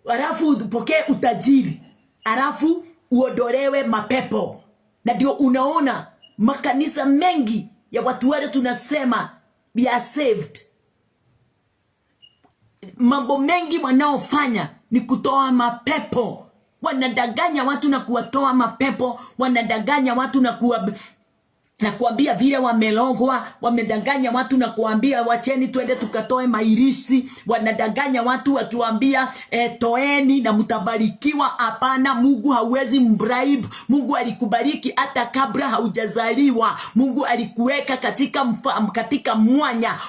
Alafu upokee utajiri. Alafu uodolewe mapepo. Na ndio unaona makanisa mengi ya watu wale tunasema we are saved. Mambo mengi wanaofanya ni kutoa mapepo. Wanadanganya watu na kuwatoa mapepo. Wanadanganya watu na kuambia vile wamelogwa. Wamedanganya watu na kuambia wacheni twende tukatoe mairisi. Wanadanganya watu wakiwaambia toeni na mtabarikiwa. Hapana, Mungu hawezi mbribe. Mungu alikubariki hata kabla haujazaliwa. Mungu alikuweka katika mwanya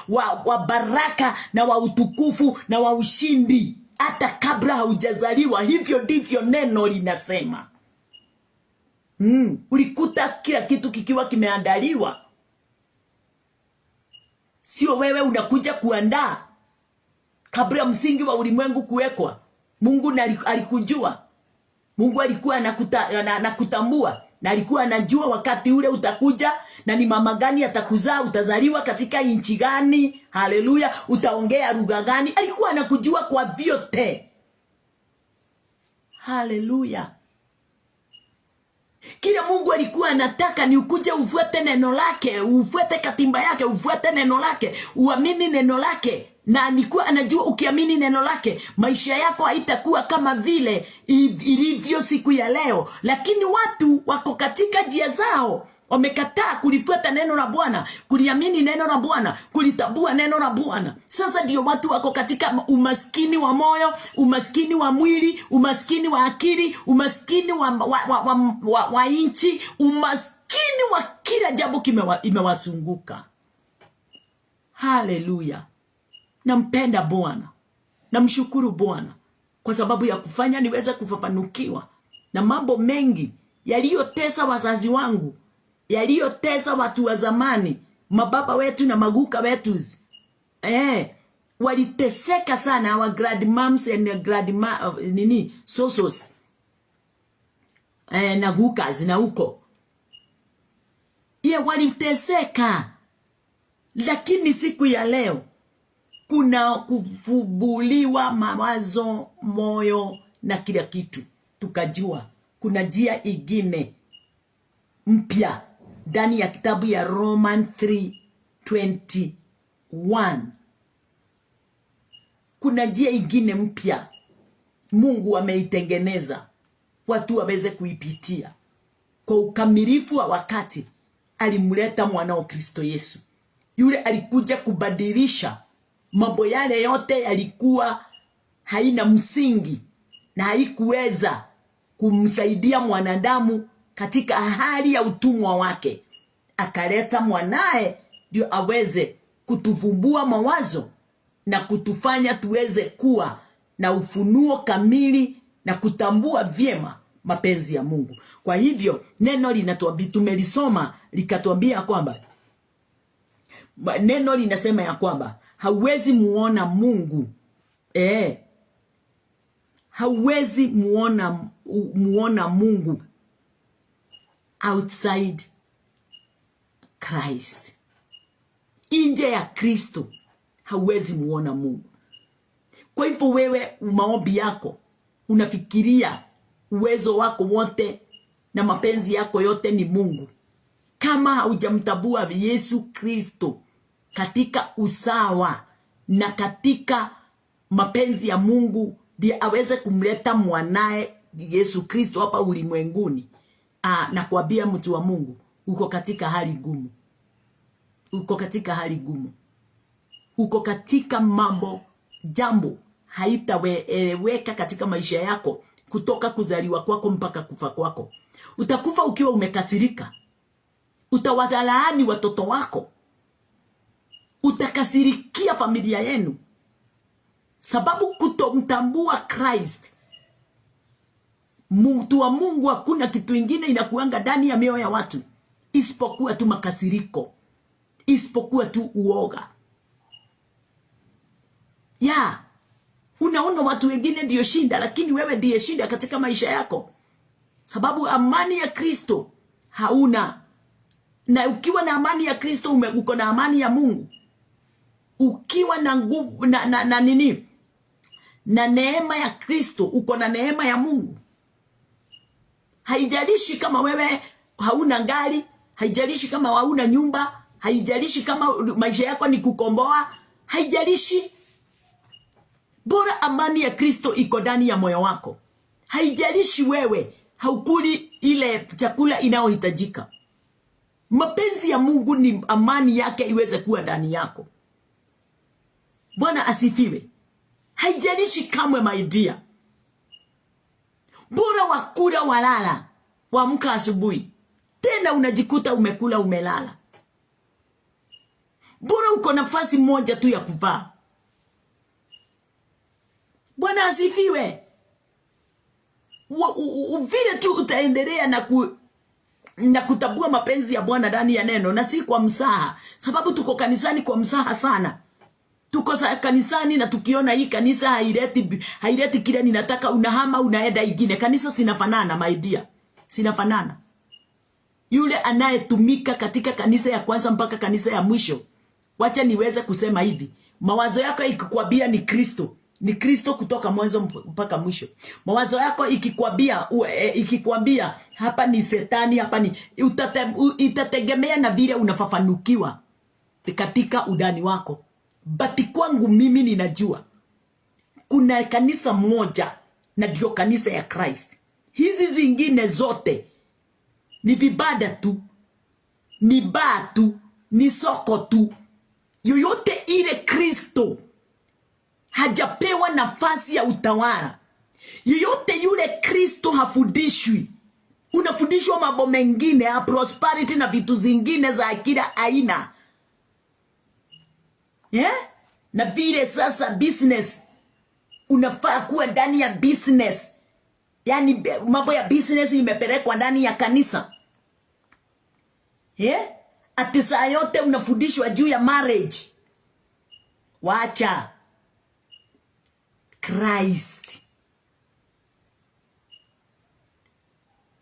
wa baraka na wa utukufu na wa ushindi hata kabla haujazaliwa. Hivyo ndivyo neno linasema. Ulikuta kila kitu kikiwa kimeandaliwa. Sio wewe unakuja kuandaa. Kabla msingi wa ulimwengu kuwekwa, Mungu alikujua. Mungu alikuwa anakutambua na alikuwa anajua wakati ule utakuja na ni mama gani atakuzaa, utazaliwa katika nchi gani. Haleluya, utaongea lugha gani. Alikuwa anakujua kwa vyote. Haleluya. Kila Mungu alikuwa anataka ni ukuje ufuate neno lake, ufuate katiba yake, ufuate neno lake, uamini neno lake. Na alikuwa anajua ukiamini neno lake, maisha yako haitakuwa kama vile ilivyo siku ya leo. Lakini watu wako katika njia zao. Wamekataa kulifuata neno la Bwana, kuliamini neno la Bwana, kulitambua neno la Bwana. Sasa ndio watu wako katika umaskini wa moyo, umaskini wa mwili, umaskini wa akili, umaskini wa inchi, umaskini wa kila jambo imewasunguka. Haleluya. Nampenda Bwana. Namshukuru Bwana kwa sababu ya kufanya niweze kufafanukiwa na mambo mengi yaliyotesa wazazi wangu, yaliyotesa watu wa zamani, mababa wetu na maguka wetu. Waliteseka sana, our grandmoms and sosos. Na gukas na uko. Waliteseka. Lakini siku ya leo kuna kufubuliwa mawazo, moyo na kila kitu. Tukajua kuna njia ingine mpya ndani ya kitabu ya Roman 3:21. Kuna njia ingine mpya Mungu ameitengeneza watu waweze kuipitia. Kwa ukamilifu wa wakati alimleta mwanao Kristo Yesu. Yule alikuja kubadilisha mambo yale yote yalikuwa haina msingi na haikuweza kumsaidia mwanadamu katika hali ya utumwa wake. Akaleta mwanae ndio aweze kutuvumbua mawazo na kutufanya tuweze kuwa na ufunuo kamili na kutambua vyema mapenzi ya Mungu. Kwa hivyo neno linatuambia, tumelisoma likatuambia kwamba neno linasema ya kwamba hauwezi muona Mungu. Hauwezi muona Mungu outside Christ. Nje ya Kristo hauwezi muona Mungu. Kwa hivyo wewe maombi yako unafikiria uwezo wako wote na mapenzi yako yote ni Mungu. Kama haujamtambua Yesu Kristo katika usawa na katika mapenzi ya Mungu ndiye aweze kumleta mwanae Yesu Kristo hapa ulimwenguni, na kuambia mtu wa Mungu, uko katika hali ngumu. Uko katika hali ngumu. Uko katika jambo haitaeleweka katika maisha yako kutoka kuzaliwa kwako mpaka kufa kwako. Utakufa ukiwa umekasirika. Utawalaani watoto wako. Utakasirikia familia yenu. Sababu kutomtambua Christ. Mtu wa Mungu hakuna kitu ingine inakuanga ndani ya mioyo ya watu isipokuwa tu makasiriko, isipokuwa tu uoga. Unaona watu wengine ndio shinda, lakini wewe ndiye shinda katika maisha yako. Sababu amani ya Kristo hauna. Na ukiwa na amani ya Kristo uko na amani ya Mungu. Ukiwa na nguvu na neema ya Kristo, uko na neema ya Mungu. Haijalishi kama wewe hauna gari, haijalishi kama hauna nyumba, haijalishi kama maisha yako ni kukomboa, haijalishi. Bora amani ya Kristo iko ndani ya moyo wako. Haijalishi wewe haukuli ile chakula inayohitajika. Mapenzi ya Mungu ni amani yake iweze kuwa ndani yako. Bwana asifiwe. Haijalishi kamwe, my dear. Bora wakula walala, waamka asubuhi, tena unajikuta umekula umelala. Bora uko nafasi moja tu ya kuvaa. Bwana asifiwe. Vile tu utaendelea na kutabua mapenzi ya Bwana ndani ya neno, na si kwa msaha. Sababu tuko kanisani kwa msaha sana. Tuko kanisani na tukiona hii kanisa haileti kile ninataka, unahama unaenda ingine. Kanisa sinafanana, my dear. Sinafanana. Yule anayetumika katika kanisa ya kwanza mpaka kanisa ya mwisho. Wacha niweze kusema hivi. Mawazo yako ikikwambia ni Kristo. Ni Kristo kutoka mwanzo mpaka mwisho. Mawazo yako ikikwambia hapa ni Shetani, hapa ni itategemea na vile unafafanukiwa katika udani wako. Bati kwangu mimi ninajua kuna kanisa moja, na ndio kanisa ya Christ. Hizi zingine zote ni vibada tu, ni baa tu, ni soko tu. Yoyote ile Kristo hajapewa nafasi ya utawala, yoyote yule Kristo hafundishwi. Unafundishwa mambo mengine ya prosperity na vitu zingine za kila aina. Na vile sasa business, unafaa kuwa ndani ya business. Yani mambo ya business imepelekwa ndani ya kanisa. Ati saa yote unafundishwa juu ya marriage. Wacha. Christ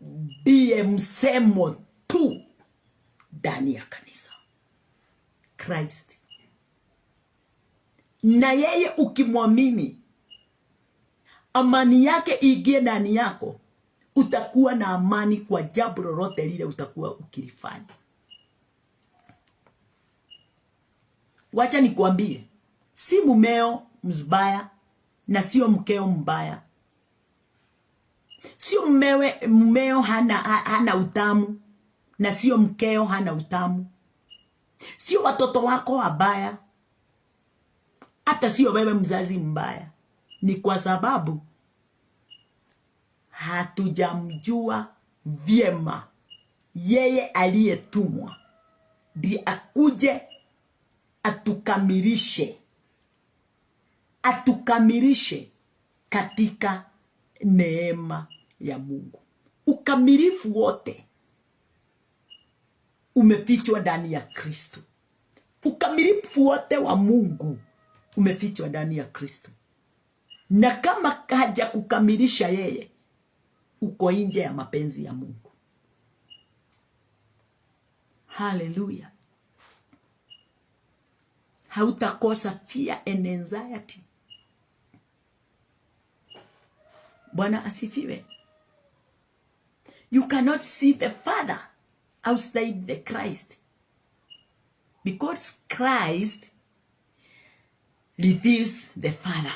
ndiye msemo tu ndani ya kanisa. Christ. Na yeye ukimwamini, amani yake iingie ndani yako, utakuwa na amani kwa jambo lolote lile utakuwa ukilifanya. Wacha nikwambie, si mumeo mbaya na sio mkeo mbaya. Sio mumeo hana utamu na sio mkeo hana utamu. Sio watoto wako wabaya, hata sio wewe mzazi mbaya. Ni kwa sababu hatujamjua vyema yeye aliyetumwa ndiye akuje atukamilishe katika neema ya Mungu. Ukamilifu wote umefichwa ndani ya Kristo. Ukamilifu wote wa Mungu umefichwa ndani ya Kristo. Na kama haja kukamilisha yeye, uko nje ya mapenzi ya Mungu. Hallelujah. Hautakosa fear and anxiety. Bwana asifiwe. You cannot see the Father outside the Christ, because Christ reveals the Father.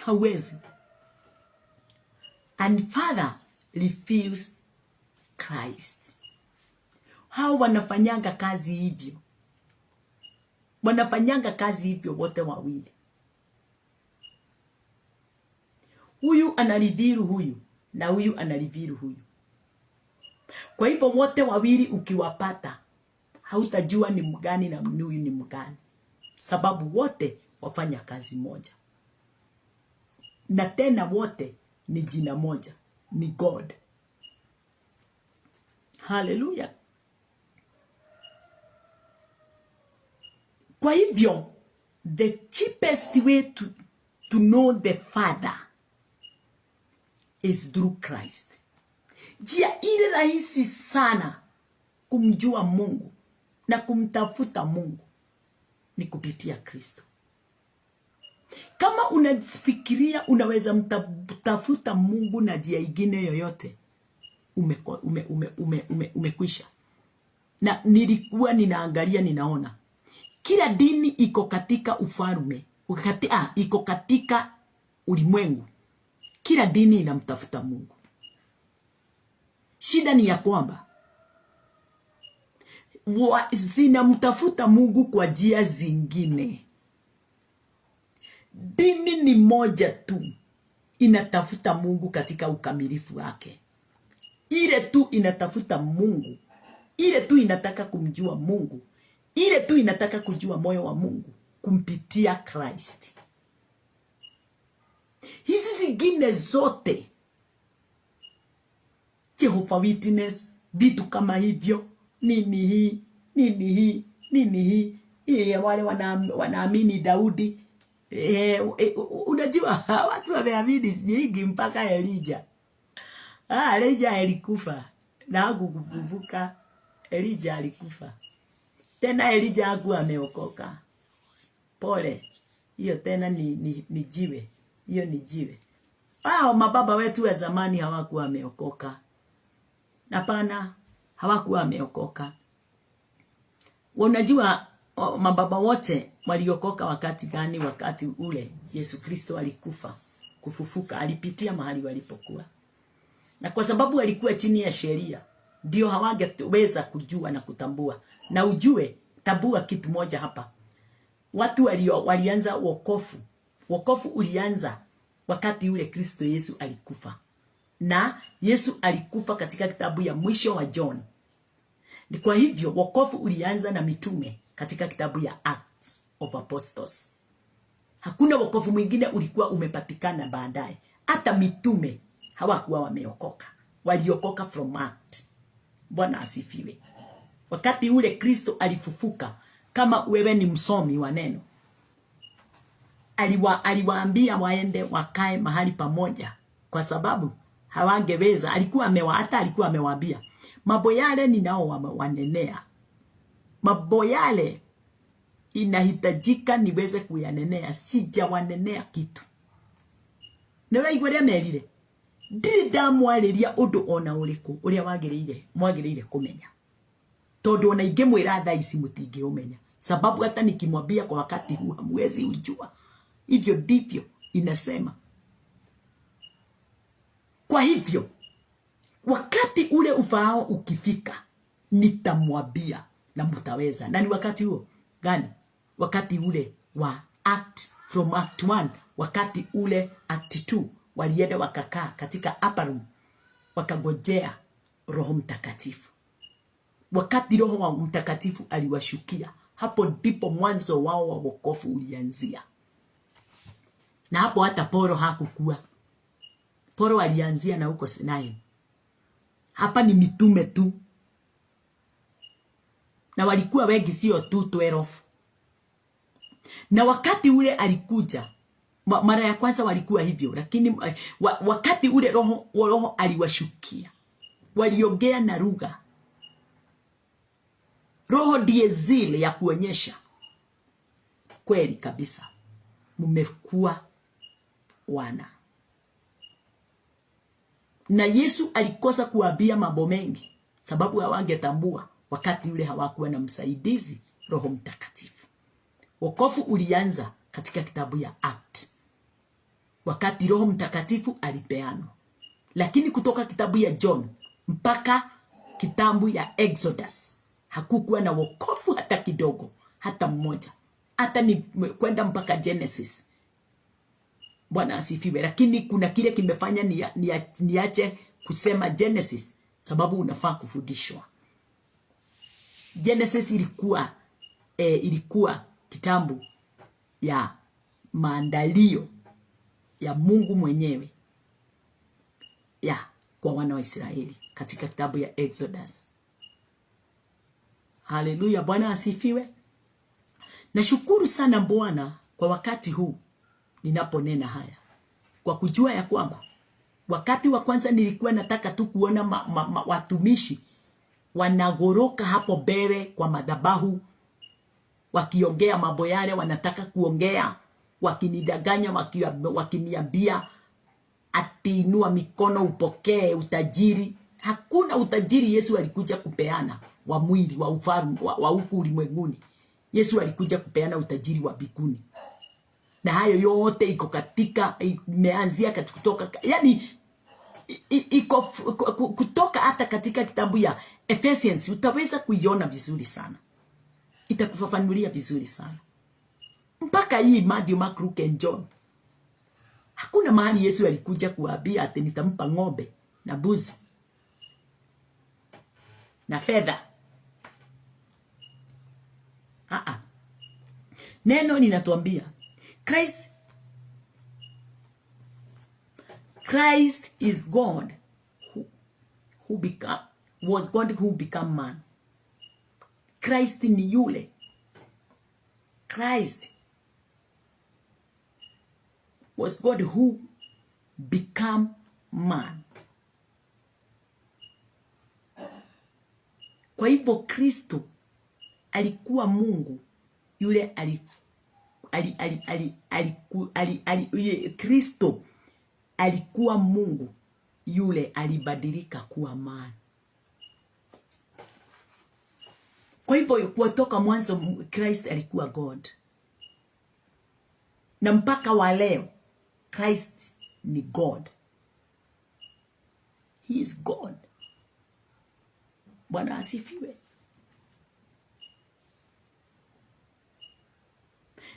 Hawezi. And Father reveals Christ. Hao wanafanyanga kazi hivyo. Wanafanyanga kazi hivyo wote wawili. Huyu anariviru huyu na huyu anariviru huyu. Kwa hivyo wote wawili ukiwapata, hautajua ni mgani na huyu ni mgani. Sababu wote wafanya kazi moja. Na tena wote ni jina moja, ni God. Hallelujah. Kwa hivyo, the cheapest way to know the Father is through Christ. Njia ile rahisi sana kumjua Mungu na kumtafuta Mungu ni kupitia Kristo. Kama unafikiria unaweza mtafuta Mungu na njia ingine yoyote, umekwisha. Na nilikuwa ninaangalia, ninaona kila dini iko katika ufalme, iko katika ulimwengu. Kila dini inamtafuta Mungu. Shida ni ya kwamba zinamtafuta Mungu kwa njia zingine. Dini ni moja tu inatafuta Mungu katika ukamilifu wake. Ile tu inatafuta Mungu. Ile tu inataka kumjua Mungu. Ile tu inataka kujua moyo wa Mungu kumpitia Christ. Hizi zingine zote, Jehovah Witness, vitu kama hivyo, nini hii, wale wanaamini Daudi. Unajua watu wameamini nyingi mpaka Elijah. Elijah alikufa na hakufufuka. Elijah alikufa. Tena Elijah hakuwa ameokoka. Pole. Hiyo tena ni jiwe. Hiyo ni jiwe. Mababa wetu wa zamani hawakuwa wameokoka. Hapana, hawakuwa wameokoka. Unajua mababa wote waliokoka wakati gani? Wakati ule Yesu Kristo alikufa, kufufuka, alipitia mahali walipokuwa. Na kwa sababu alikuwa chini ya sheria, ndio hawangeweza kujua na kutambua. Na ujue, tabua kitu moja hapa. Watu walianza wokovu. Wokovu ulianza wakati ule Kristo Yesu alikufa. Na Yesu alikufa katika kitabu ya mwisho wa John. Ni kwa hivyo wokovu ulianza na mitume katika kitabu ya Acts of Apostles. Hakuna wokovu mwingine ulikuwa umepatikana baadaye. Hata mitume hawakuwa wameokoka. Waliokoka from Act. Bwana asifiwe. Wakati ule Kristo alifufuka, kama wewe ni msomi wa neno, aliwaambia waende wakae mahali pamoja, kwa sababu hawangeweza. Alikuwa amewaambia mambo yale ninao wanenea, mambo yale inahitajika niweze kuyanenea, sijawanenea kitu. Nĩũraigua ũrĩa merire? Ndirĩ ndamwarĩria ũndũ ona ũrĩkũ ũrĩa mwagĩrĩire kũmenya. Tondũ ona ingĩmwĩra thaa ici mũtingĩũmenya. Sababu hata nikimwambia kwa wakati huu hamwezi ujua. Hivyo ndivyo inasema. Kwa hivyo, wakati ule ufaao ukifika, nitamwambia na mtaweza. Na ni wakati huo gani? Wakati ule wa from Act 1, wakati ule Act 2, walienda wakakaa katika upper room, wakangojea Roho Mtakatifu. Wakati Roho Mtakatifu aliwashukia, hapo ndipo mwanzo wao wa wokovu ulianzia. Na hapo hata Paulo hakukua. Paulo alianzia na huko Sinai. Hapa ni mitume tu. Na walikuwa wengi, sio tu 12. Na wakati ule alikuja, mara ya kwanza walikuwa hivyo, lakini wakati ule roho aliwashukia, waliongea na lugha. Roho ndiye zile ya kuonyesha kweli kabisa mmekuwa wana. Na Yesu alikosa kuambia mambo mengi, sababu hawangetambua wakati ule hawakuwa na msaidizi, Roho Mtakatifu. Wokovu ulianza katika kitabu ya Acts, wakati Roho Mtakatifu alipeanwa. Lakini kutoka kitabu ya John mpaka kitabu ya Exodus hakukuwa na wokovu hata kidogo, hata mmoja. Hata ni kwenda mpaka Genesis. Bwana asifiwe. Lakini kuna kile kimefanya niache kusema Genesis, sababu unafaa kufundishwa. Genesis ilikuwa kitabu ya maandalio ya Mungu mwenyewe kwa wana wa Israeli katika kitabu ya Exodus. Haleluya, Bwana asifiwe. Nashukuru sana Bwana kwa wakati huu ninaponena haya, kwa kujua ya kwamba wakati wa kwanza nilikuwa nataka tu kuona watumishi wanagoroka hapo mbele kwa madhabahu wakiongea mambo yale wanataka kuongea, wakinidanganya, wakiniambia ati inua mikono upokee utajiri. Hakuna utajiri Yesu alikuja kupeana wa mwili, wa ufalme, wa huku ulimwenguni. Yesu alikuja kupeana utajiri wa mbinguni. Na hayo yote iko katika, imeanzia katika kutoka, yani iko kutoka hata katika kitabu ya Ephesians. Utaweza kuiona vizuri sana, itakufafanulia vizuri sana, mpaka hii Matthew, Mark, Luke and John. Hakuna mahali Yesu alikuja kuambia ati nitampa ng'ombe na mbuzi na fedha. Neno linatuambia Christ is God was God who became man. Christ ni yule. Christ was God who became man. Kwa hivyo Kristo alikuwa Mungu yule Kristo alikuwa Mungu yule alibadilika kuwa man. Kwa hivyo kutoka mwanzo Christ alikuwa God. Na mpaka wa leo Christ ni God. He is God. Bwana asifiwe.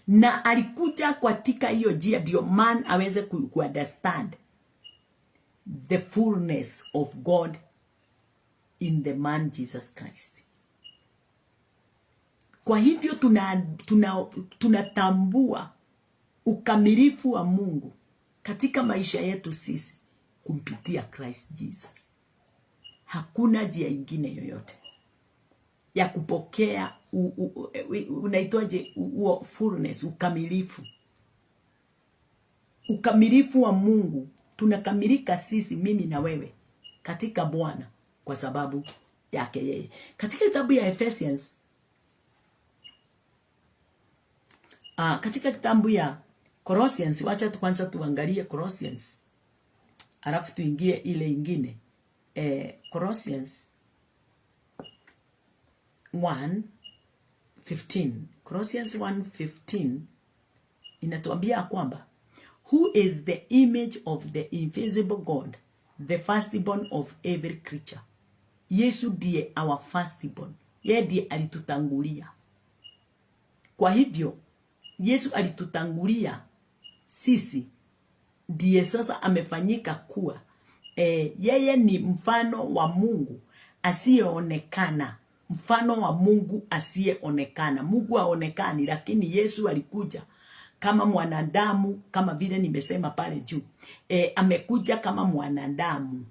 Na alikuja katika hiyo njia ndio man aweze understand the fullness of God in the man Jesus Christ. Kwa hivyo tunatambua ukamilifu wa Mungu katika maisha yetu sisi kumpitia Christ Jesus. Hakuna njia ingine yoyote ya kupokea unaitwaje fullness, ukamilifu. Ukamilifu wa Mungu tunakamilika sisi, mimi na wewe, katika Bwana kwa sababu yake yeye. Katika kitabu ya Ephesians, katika kitabu ya Colossians, wacha kwanza tuangalie Colossians alafu tuingie ile ingine. Colossians 1:15. Colossians 1:15 inatuambia kwamba who is the image of the invisible God, the firstborn of every creature. Yesu ndiye our firstborn. Yeye ndiye alitutangulia. Kwa hivyo Yesu alitutangulia sisi, ndiye sasa amefanyika kuwa yeye ni mfano wa Mungu asiyeonekana. Mfano wa Mungu asiyeonekana. Mungu haonekani, lakini Yesu alikuja kama mwanadamu, kama vile nimesema pale juu. Amekuja kama mwanadamu.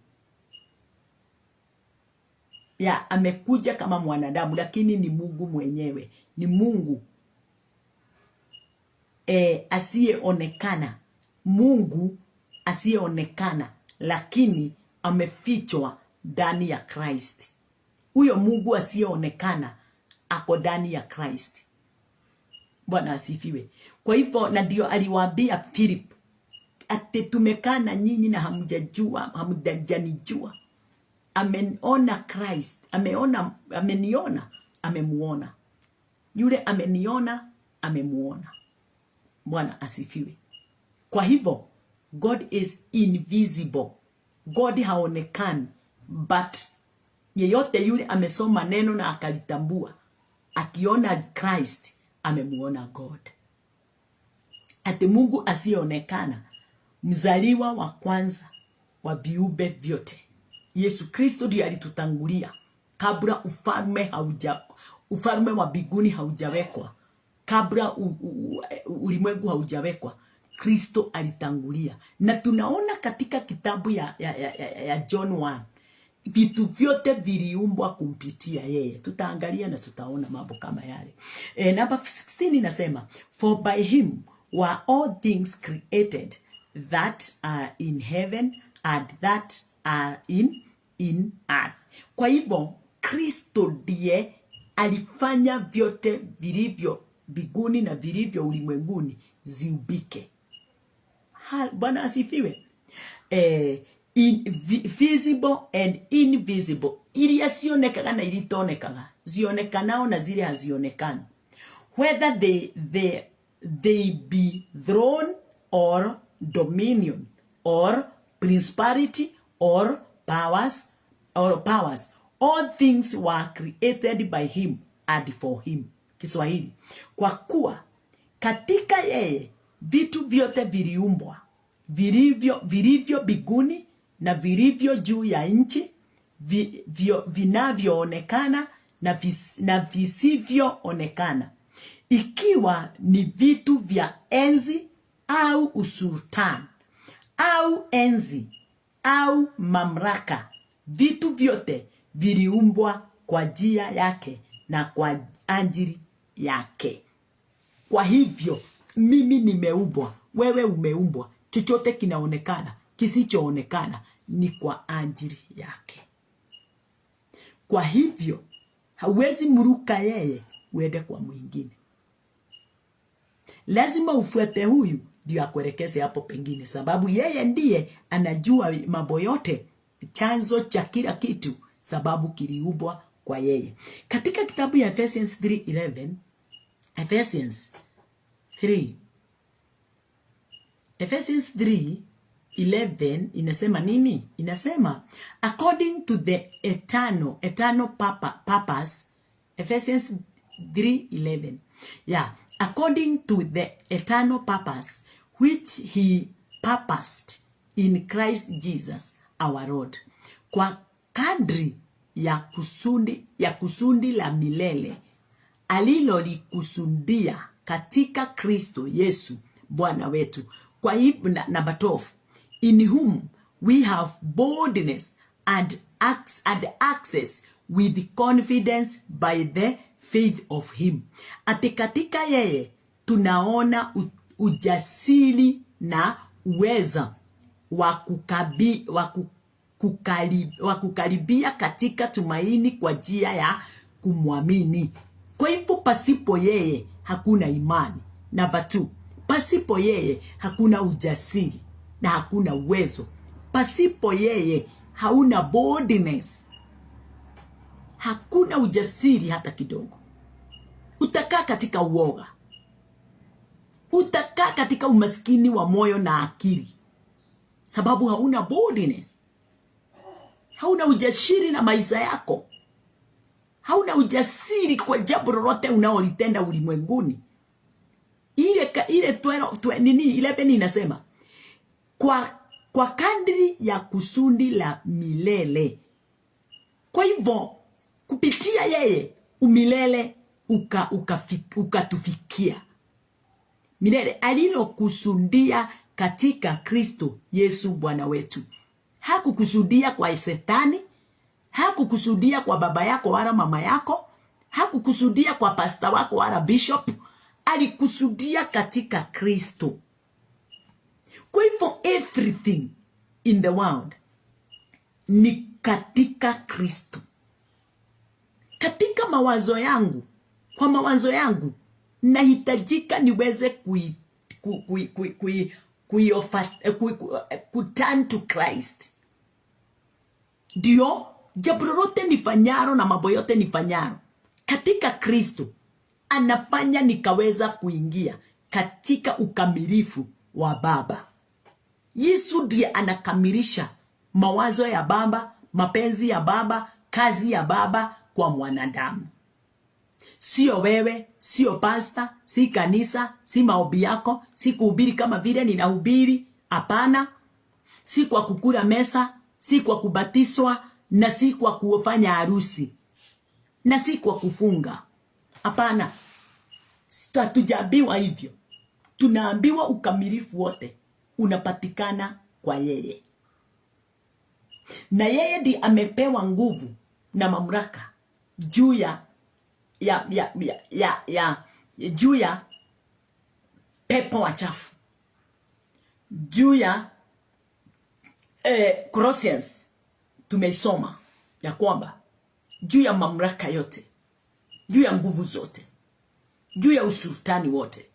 Amekuja kama mwanadamu, lakini ni Mungu mwenyewe. Ni Mungu asiyeonekana. Mungu asiyeonekana, lakini amefichwa ndani ya Christ. Huyo Mungu asiyeonekana ako ndani ya Christ. Bwana asifiwe. Kwa hivyo na ndio aliwaambia Philip ati tumekaa na nyinyi na hamjanijua. Ameona Christ, ameniona, amemuona. Yule ameniona, amemuona. Bwana asifiwe. Kwa hivyo God is invisible. God haonekani, but yeyote yule amesoma neno na akalitambua, akiona Christ, amemuona God. Ati Mungu asiyeonekana, mzaliwa wa kwanza wa viumbe vyote. Yesu Kristo ndiye alitutangulia kabla ufalme wa mbinguni haujawekwa, kabla ulimwengu haujawekwa. Kristo alitangulia. Na tunaona katika kitabu ya John 1, vitu vyote viliumbwa kumpitia yeye. Tutaangalia na tutaona mambo kama yale. Number 16 inasema, for by him were all things created that are in heaven and that are in earth. Kwa hivyo Kristo ndiye alifanya vyote vilivyo biguni na vilivyo ulimwenguni ziubike. Bwana asifiwe. Visible and invisible, iria sionekaga na ilitonekaga, zionekanao na zile hazionekani, whether they be throne or dominion or principality or powers, all things were created by him and for him. Kiswahili, kwa kuwa katika yeye vitu vyote viliumbwa, vilivyo biguni na vilivyo juu ya nchi, vinavyoonekana na visivyoonekana, ikiwa ni vitu vya enzi au usultani au enzi au mamlaka. Vitu vyote viliumbwa kwa njia yake na kwa ajili yake. Kwa hivyo mimi nimeumbwa, wewe umeumbwa, chochote kinaonekana, kisichoonekana ni kwa ajili yake. Kwa hivyo hauwezi mruka yeye uende kwa mwingine. Lazima ufuate huyu ndio akuelekeze hapo pengine, sababu yeye ndiye anajua mambo yote, chanzo cha kila kitu, sababu kiliumbwa kwa yeye. Katika kitabu ya Ephesians 3:11 inasema nini? Inasema according to the eternal purpose. Ephesians 3:11, yeah, according to the eternal purpose which he purposed in Christ Jesus our Lord, kwa kadri ya kusudi la milele alilolikusudia katika Kristo Yesu Bwana wetu. Kwa hivyo number 12, in whom we have boldness and access with confidence by the faith of him. Ati katika yeye tunaona ujasiri na uweza wa kukaribia katika tumaini kwa njia ya kumwamini. Kwa hivyo pasipo yeye hakuna imani. Number 2, pasipo yeye hakuna ujasiri na hakuna uwezo. Pasipo yeye hauna boldness, hakuna ujasiri hata kidogo. Utakaa katika uoga, utakaa katika umaskini wa moyo na akili, sababu hauna boldness. Hauna ujasiri na maisha yako, hauna ujasiri kwa jambo lolote unaolitenda ulimwenguni. Ile 11 inasema kwa kadri ya kusudi la milele. Kwa hivyo kupitia yeye umilele ukatufikia. Milele alilokusudia katika Kristo Yesu Bwana wetu. Hakukusudia kwa Shetani, hakukusudia kwa baba yako wala mama yako, hakukusudia kwa pastor wako wala bishop, alikusudia katika Kristo. Kwa hivyo everything in the world ni katika Kristo. Katika mawazo yangu, kwa mawazo yangu nahitajika niweze kuturn to Christ. Ndio jambo lolote nifanyaro na mambo yote nifanyaro katika Kristo anafanya nikaweza kuingia katika ukamilifu wa Baba. Yesu ndiye anakamilisha mawazo ya Baba, mapenzi ya Baba, kazi ya Baba kwa mwanadamu. Sio wewe, sio pasta, si kanisa, si maombi yako, si kuhubiri kama vile ninahubiri. Hapana. Si kwa kukula mesa, si kwa kubatizwa, na si kwa kufanya harusi, na si kwa kufunga. Hapana. Hatujaambiwa hivyo. Tunaambiwa ukamilifu wote unapatikana kwa yeye. Na yeye ndiye amepewa nguvu na mamlaka juu ya pepo wachafu, juu ya Colossians tumeisoma ya kwamba juu ya mamlaka yote, juu ya nguvu zote, juu ya usultani wote.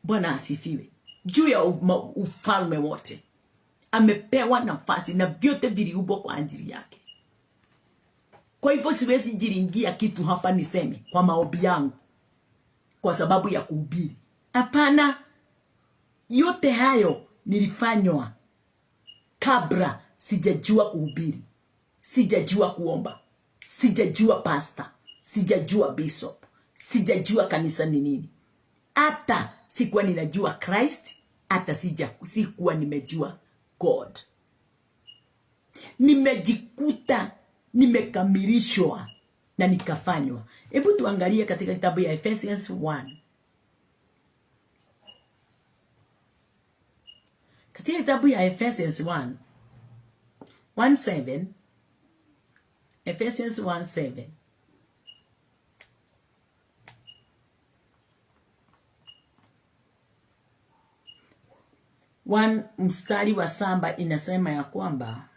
Bwana asifiwe. Juu ya ufalme wote. Amepewa nafasi na vyote viliumbwa kwa ajili yake. Kwa hivyo siwezi jiringia kitu hapa niseme kwa maombi yangu kwa sababu ya kuhubiri. Hapana, yote hayo nilifanywa kabla sijajua kuhubiri, sijajua kuomba, sijajua pastor, sijajua bishop, sijajua kanisa ni nini. Hata sikuwa ninajua Christ, hata sikuwa nimejua God. Nimejikuta nimekamilishwa na nikafanywa. Hebu tuangalie katika kitabu ya Ephesians 1. Katika kitabu ya Ephesians 1:7, Ephesians 1:7. Mstari wa 7 inasema ya kwamba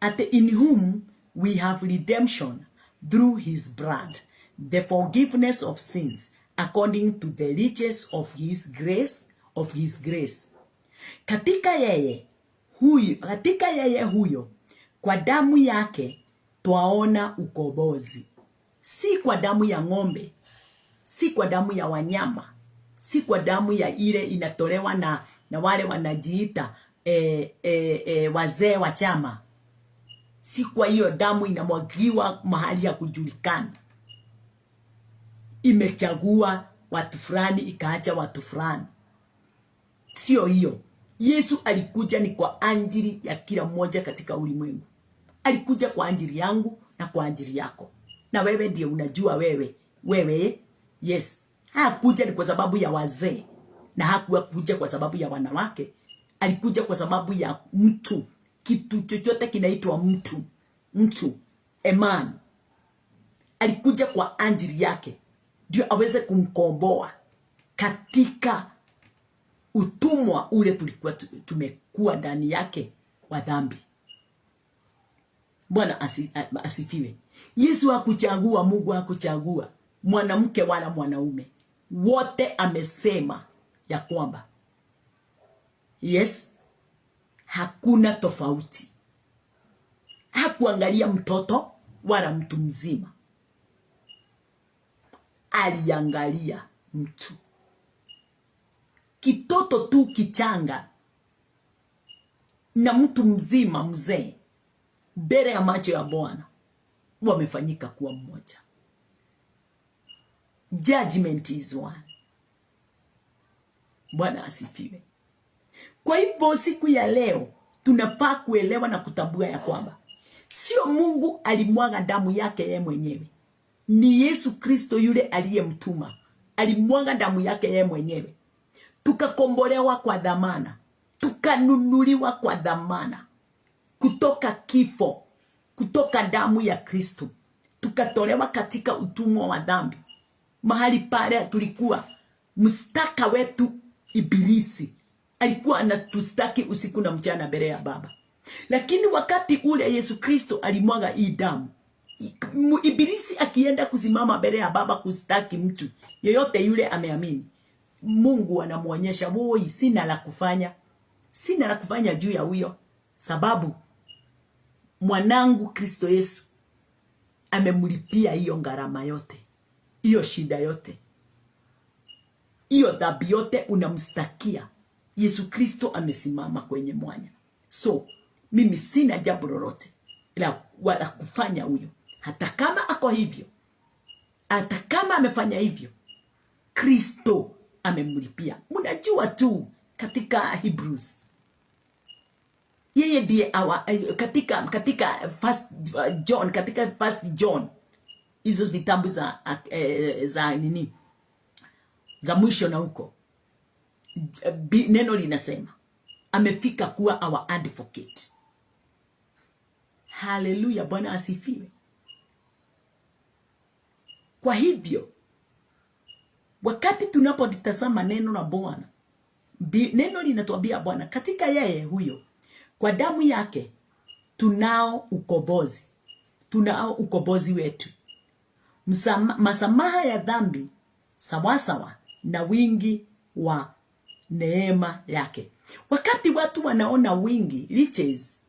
at in whom we have redemption through his blood, the forgiveness of sins, according to the riches of his grace. Katika yeye huyo kwa damu yake twaona ukombozi. Si kwa damu ya ng'ombe, si kwa damu ya wanyama, si kwa damu ya ile inatolewa na wale wanajiita wazee wa chama. Si kwa hiyo damu inamwagiwa mahali ya kujulikana. Imechagua watu fulani ikaacha watu fulani. Sio hiyo. Yesu alikuja ni kwa ajili ya kila mmoja katika ulimwengu. Alikuja kwa ajili yangu na kwa ajili yako. Na wewe ndiye unajua wewe yes. Hakuja ni kwa sababu ya wazee, na hakuja kwa sababu ya wanawake. Alikuja kwa sababu ya mtu. Kitu chochote kinaitwa mtu, a man. Alikuja kwa ajili yake ndio aweze kumkomboa katika utumwa ule tulikuwa tumekuwa ndani yake wa dhambi. Bwana asifiwe. Yesu hakuchagua, Mungu hakuchagua mwanamke wala mwanaume. Wote amesema ya kwamba yes, hakuna tofauti. Hakuangalia mtoto wala mtu mzima. Aliangalia mtu. Kitoto tu kichanga na mtu mzima mzee, mbele ya macho ya Bwana wamefanyika kuwa mmoja. Judgment is one. Bwana asifiwe. Kwa hivyo siku ya leo tunafaa kuelewa na kutambua ya kwamba sio Mungu alimwaga damu yake yeye mwenyewe. Ni Yesu Kristo yule aliyemtuma. Alimwaga damu yake yeye mwenyewe. Tukakombolewa kwa dhamana. Tukanunuliwa kwa dhamana. Kutoka kifo, kutoka damu ya Kristo. Tukatolewa katika utumwa wa dhambi. Mahali pale tulikuwa mstaka wetu Ibilisi alikuwa anatustaki usiku na mchana mbele ya Baba. Lakini wakati ule Yesu Kristo alimwaga hii damu, Ibilisi akienda kusimama mbele ya Baba kustaki mtu yeyote yule ameamini, Mungu anamuonyesha, "Woi, sina la kufanya. Sina la kufanya juu ya huyo, sababu mwanangu Kristo Yesu amemlipia hiyo gharama yote. Hiyo shida yote. Hiyo dhambi yote unamstakia. Yesu Kristo amesimama kwenye mwanya. So, mimi sina jambo lolote wala kufanya huyo. Hata kama ako hivyo, hata kama amefanya hivyo, Kristo amemlipia. Mnajua tu katika Hebrews, yeye ndiye katika first John, hizo vitabu za nini za mwisho na huko, neno linasema amefika kuwa our advocate. Haleluya, Bwana asifiwe. Kwa hivyo wakati tunapotazama neno la Bwana, neno linatuambia Bwana katika yeye huyo kwa damu yake tunao ukombozi. Tunao ukombozi wetu. masamaha ya dhambi sawasawa na wingi wa neema yake. Wakati watu wanaona wingi, riches,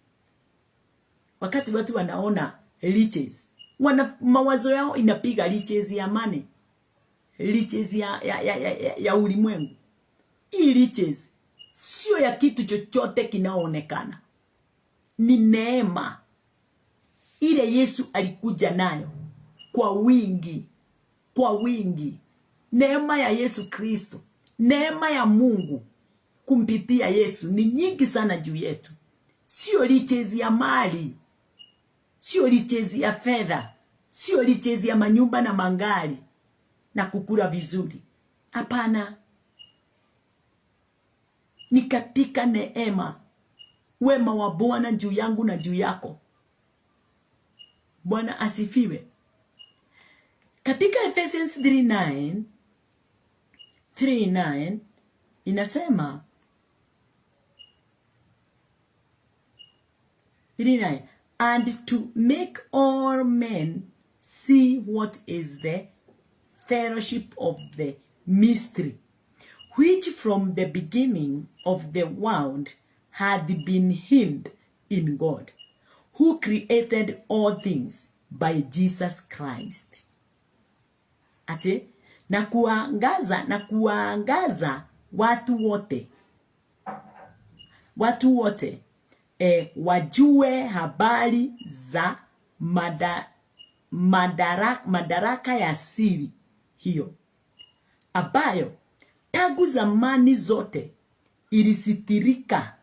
wakati watu wanaona riches, mawazo yao inapiga riches ya money, riches ya ulimwengu. Hii riches sio ya kitu chochote kinaoonekana, ni neema ile Yesu alikuja nayo kwa wingi, kwa wingi. Neema ya Yesu Kristo, neema ya Mungu kumpitia Yesu ni nyingi sana juu yetu. Sio riches ya mali, sio riches ya fedha, sio riches ya manyumba na magari na kukula vizuri. Hapana, ni katika neema, wema wa Bwana juu yangu na juu yako. Bwana asifiwe. Katika Ephesians 3:9 inasema 3:9, and to make all men see what is the fellowship of the mystery, which from the beginning of the world had been hid in God, who created all things by Jesus Christ. Ate, na kuangaza watu wote wajue habari za madaraka ya siri hiyo, ambayo tangu zamani zote ilisitirika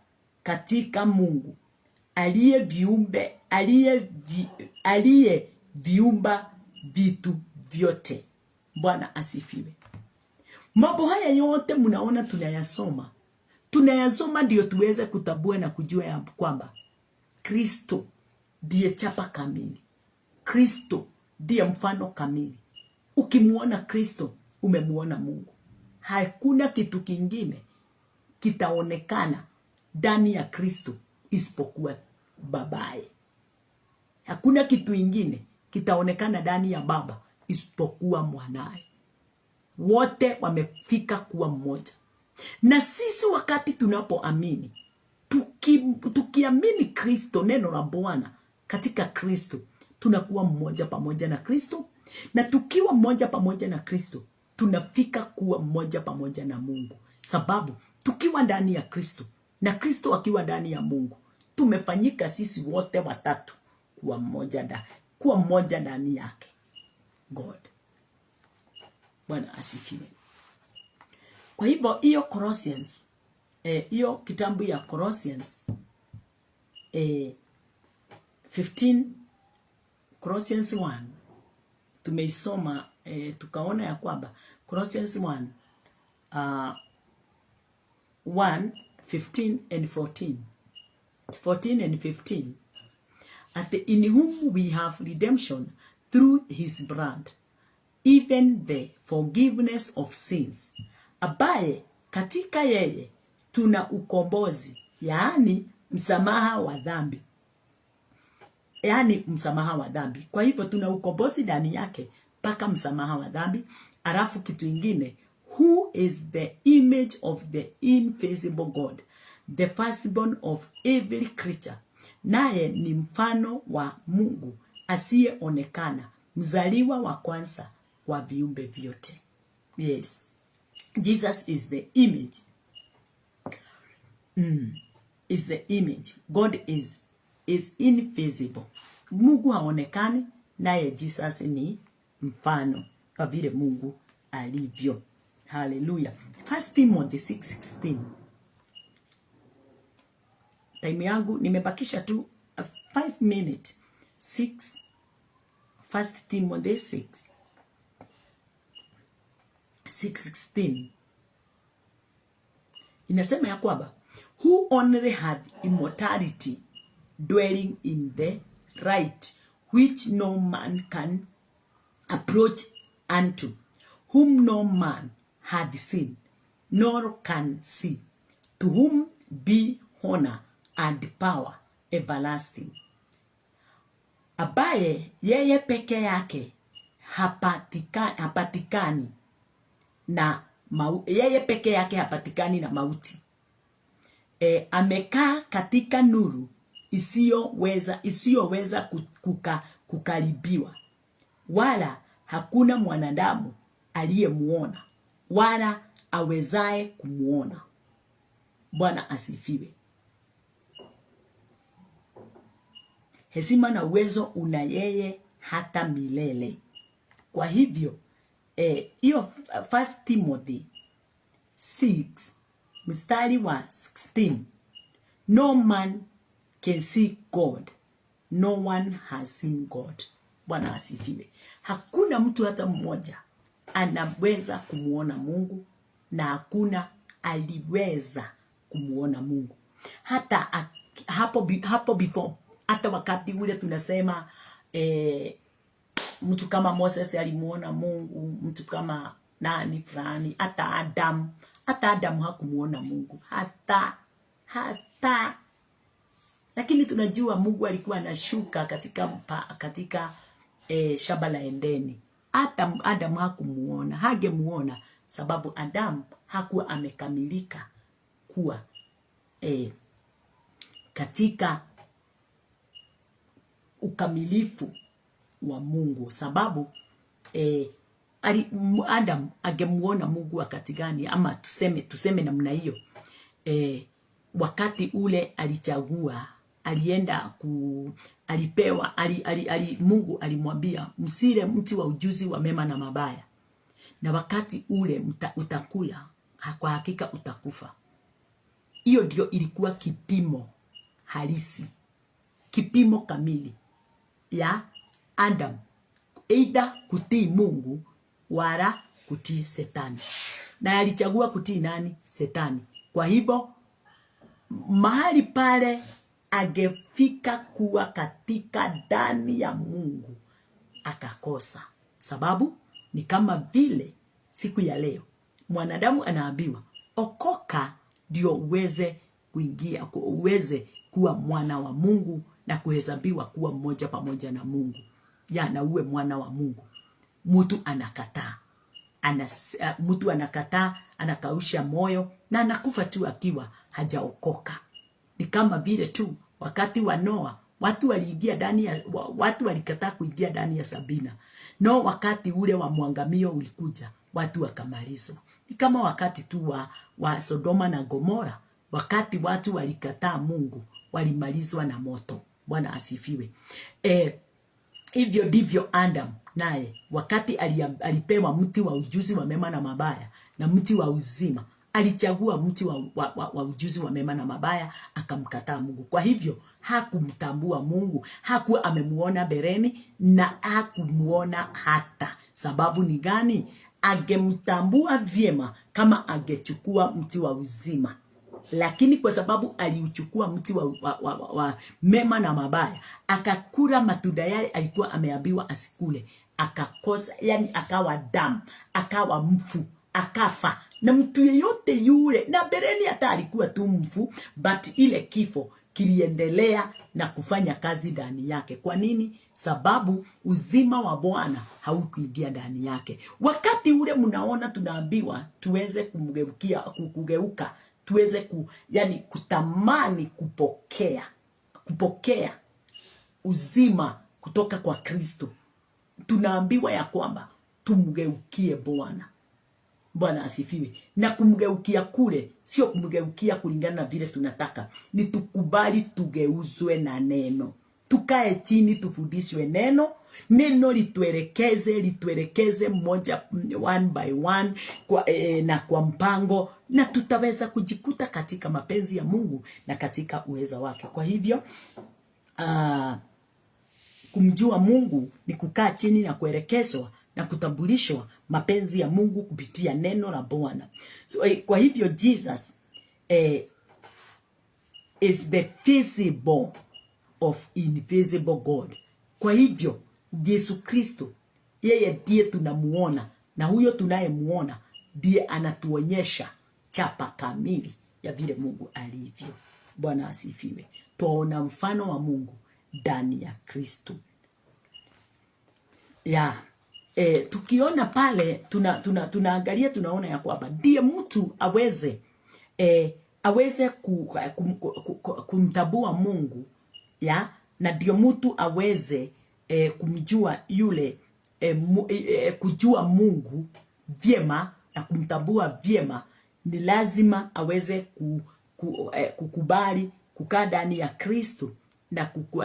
katika Mungu aliyeviumba vitu vyote. Bwana asifiwe. Mambo haya yote mnaona tunayasoma ndio tuweze kutambua na kujua ya kwamba Kristo ndiye chapa kamili, Kristo ndiye mfano kamili. Ukimuona Kristo umemuona Mungu. Hakuna kitu kingine kitaonekana ndani ya Kristo isipokuwa babaye. Hakuna kitu kingine kitaonekana ndani ya Baba isipokuwa mwanaye. Wote wamefika kuwa mmoja. Na sisi wakati tunapoamini, tukiamini Kristo, neno la Bwana, katika Kristo tunakuwa mmoja pamoja na Kristo, na tukiwa mmoja pamoja na Kristo tunafika kuwa mmoja pamoja na Mungu, sababu tukiwa ndani ya Kristo na Kristo akiwa ndani ya Mungu, tumefanyika sisi wote watatu kuwa mmoja ndani yake God. Bwana asifiwe. Kwa hivyo hiyo Colossians, hiyo kitabu ya Colossians 15, Colossians 1 tumeisoma, tukaona ya kwamba Colossians 1 15 and 14 and 15, at in whom we have redemption through his blood, even the forgiveness of sins, ambaye katika yeye tuna ukombozi, yaani msamaha wa dhambi. Yaani msamaha wa dhambi. Kwa hivyo tuna ukombozi ndani yake mpaka msamaha wa dhambi. Alafu kitu ingine, who is the image of the invisible God, the firstborn of every creature. Naye ni mfano wa Mungu asiyeonekana, mzaliwa wa kwanza wa viumbe vyote. Yes, Jesus is the image. Is the image. God is invisible. Mungu haonekani, naye Jesus ni mfano wa vile Mungu alivyo. Hallelujah. 1 Timothy 6:16. Time yangu nimebakisha tu 5 minutes. 1 Timothy 6:16 inasema ya kwamba, who only had immortality, dwelling in the right, which no man can approach unto, whom no man had seen, nor can see, to whom be honor and power everlasting. Ambaye yeye peke yake hapatikani na yeye peke yake hapatikani na mauti. Amekaa katika nuru isiyoweza kukaribiwa, wala hakuna mwanadamu aliyemuona wala awezaye kumuona. Bwana asifiwe. Heshima na uwezo una yeye hata milele. Kwa hivyo hiyo 1 Timothy 6 mstari wa 16, no man can see God, no one has seen God. Bwana asifiwe. Hakuna mtu hata mmoja anaweza kumuona Mungu, na hakuna aliweza kumuona Mungu. Hata hapo before, hata wakati ule tunasema mtu kama Moses alimuona Mungu, mtu kama nani fulani, hata Adam hakumuona Mungu hata. Lakini tunajua Mungu alikuwa anashuka katika shamba la Edeni. Adam hakumuona, hagemuona, sababu Adam hakuwa amekamilika kuwa katika ukamilifu wa Mungu, sababu Adam angemuona Mungu wakati gani? Ama tuseme namna hiyo, wakati ule alichagua, alipewa, Mungu alimwambia msile mti wa ujuzi wa mema na mabaya, na wakati ule utakula, kwa hakika utakufa. Hiyo ndio ilikuwa kipimo halisi, kipimo kamili ya Adam, either kutii Mungu wala kutii Shetani. Na alichagua kutii nani? Shetani. Kwa hivyo mahali pale angefika kuwa katika ndani ya Mungu, akakosa. Sababu ni kama vile siku ya leo mwanadamu anaambiwa okoka ndio uweze kuingia, uweze kuwa mwana wa Mungu na kuhesabiwa kuwa mmoja pamoja na Mungu, na uwe mwana wa Mungu. Mtu anakataa, anakausha moyo na anakufa tu akiwa hajaokoka. Ni kama vile tu wakati wa Noa, watu walikataa kuingia ndani ya Sabina. No, wakati ule wa mwangamio ulikuja, watu wakamalizwa. Ni kama wakati tu wa Sodoma na Gomora, wakati watu walikataa Mungu, walimalizwa na moto. Bwana asifiwe. Hivyo ndivyo Adam naye, wakati alipewa mti wa ujuzi wa mema na mabaya na mti wa uzima, alichagua mti wa ujuzi wa mema na mabaya, akamkataa Mungu. Kwa hivyo hakumtambua Mungu, hakuwa amemuona bereni na hakumuona hata. Sababu ni gani? Angemtambua vyema kama angechukua mti wa uzima, lakini kwa sababu aliuchukua mti wa mema na mabaya, akakula matunda yale alikuwa ameambiwa asikule, akakosa, yani akawa damu, akawa mfu, akafa. Na mtu yeyote yule, na bereni hata alikuwa tu mfu, but ile kifo kiliendelea na kufanya kazi ndani yake. Kwa nini? Sababu uzima wa Bwana haukuingia ndani yake. Wakati ule mnaona tunaambiwa tuweze kugeuka, tuweze kutamani kupokea uzima kutoka kwa Kristo. Tunaambiwa ya kwamba tumgeukie Bwana. Bwana asifiwe. Na kumgeukia kule sio kumgeukia kulingana na vile tunataka, ni tukubali tugeuzwe na neno. Tukae chini tufundishwe neno lituelekeze moja, one by one, na kwa mpango, na tutaweza kujikuta katika mapenzi ya Mungu na katika uweza wake. Kwa hivyo kumjua Mungu ni kukaa chini na kuelekezwa na kutambulishwa mapenzi ya Mungu kupitia neno la Bwana. So, kwa hivyo Jesus is the visible of invisible God. Kwa hivyo Yesu Kristo, yeye ndiye tunamuona, na huyo tunayemuona ndiye anatuonyesha chapa kamili ya vile Mungu alivyo. Bwana asifiwe. Tuona mfano wa Mungu ndani ya Kristo. tukiona pale tunaangalia tunaona ya kwamba ndiye mtu aweze kumtambua Mungu, ya, na ndio mtu aweze kumjua yule kujua Mungu vyema na kumtambua vyema, ni lazima aweze kukubali kukaa ndani ya Kristo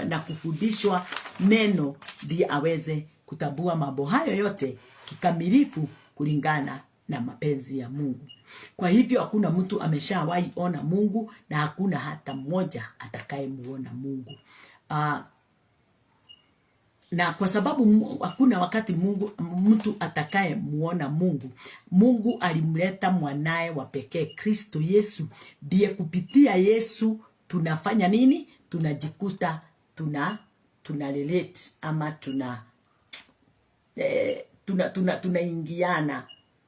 na kufundishwa neno, ndiye aweze kutambua mambo hayo yote kikamilifu kulingana na mapenzi ya Mungu. Kwa hivyo hakuna mtu ameshawahi ona Mungu na hakuna hata mmoja atakayemuona Mungu. Na kwa sababu hakuna wakati mtu atakaye muona Mungu, Mungu alimleta mwanae wa pekee Kristo Yesu, ndiye kupitia Yesu tunafanya nini? Tunajikuta tuna relate ama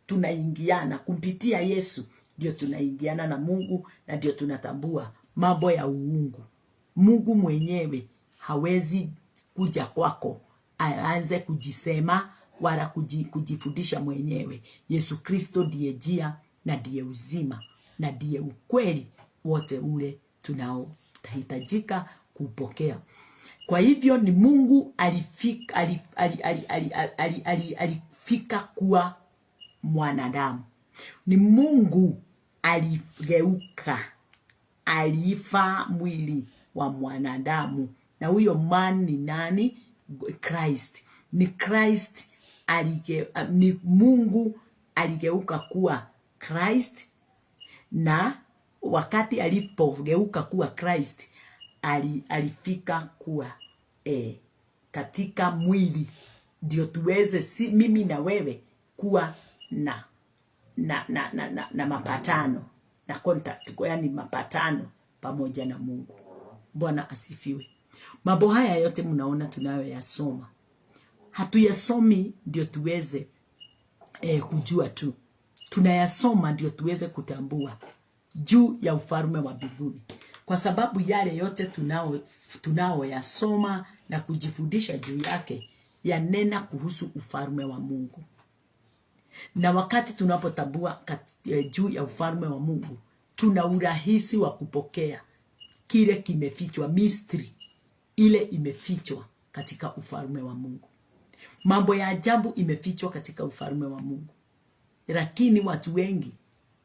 tunaingiana kupitia Yesu, ndio tunaingiana na Mungu na ndio tunatambua mambo ya uungu. Mungu mwenyewe hawezi kuja kwako aanze kujisema wala kujifundisha mwenyewe. Yesu Kristo ndiye njia na ndiye uzima na ndiye ukweli wote ule tunaohitajika kupokea. Kwa hivyo ni Mungu alifika kuwa mwanadamu. Ni Mungu aligeuka, alifa mwili wa mwanadamu. Na huyo man ni nani? Christ. Ni Christ ni Mungu aligeuka kuwa Christ, na wakati alipogeuka kuwa Christ alifika kuwa katika mwili, ndio tuweze mimi na wewe kuwa na mapatano na contact, yaani mapatano pamoja na Mungu. Bwana asifiwe. Mambo haya yote mnaona tunayoyasoma, hatuyasomi ndio tuweze kujua tu. Tunayasoma ndio tuweze kutambua juu ya ufalme wa mbinguni. Kwa sababu yale yote tunaoyasoma na kujifundisha juu yake yanena kuhusu ufalme wa Mungu. Na wakati tunapotambua juu ya ufalme wa Mungu, tuna urahisi wa kupokea kile kimefichwa, mystery ile imefichwa katika ufalme wa Mungu. Mambo ya ajabu imefichwa katika ufalme wa Mungu. Lakini watu wengi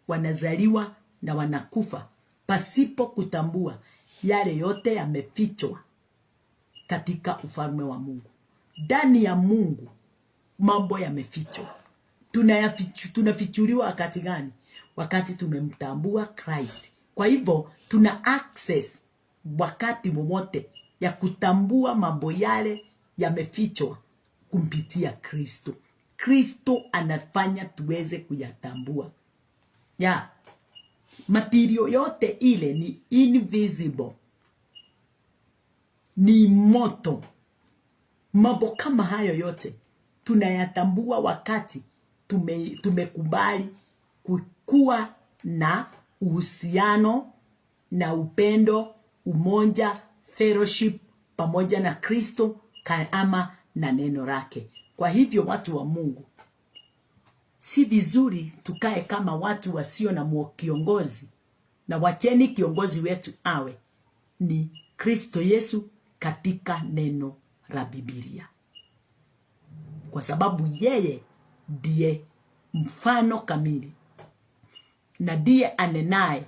wanazaliwa na wanakufa pasipo kutambua yale yote yamefichwa katika ufalme wa Mungu. Ndani ya Mungu mambo yamefichwa. Tunafichuliwa wakati gani? Wakati tumemtambua Christ. Kwa hivyo tuna access wakati wowote ya kutambua mambo yale yamefichwa kumpitia Kristo. Kristo anafanya tuweze kuyatambua. Ya material yote ile ni invisible, ni moto. Mambo kama hayo yote tunayatambua wakati tumekubali kuwa na uhusiano na upendo, umoja, fellowship pamoja na Kristo ama na neno lake. Kwa hivyo watu wa Mungu, si vizuri tukae kama watu wasio na kiongozi, na wacheni kiongozi wetu awe ni Kristo Yesu katika neno la Biblia. Kwa sababu yeye ndiye mfano kamili na ndiye anenaye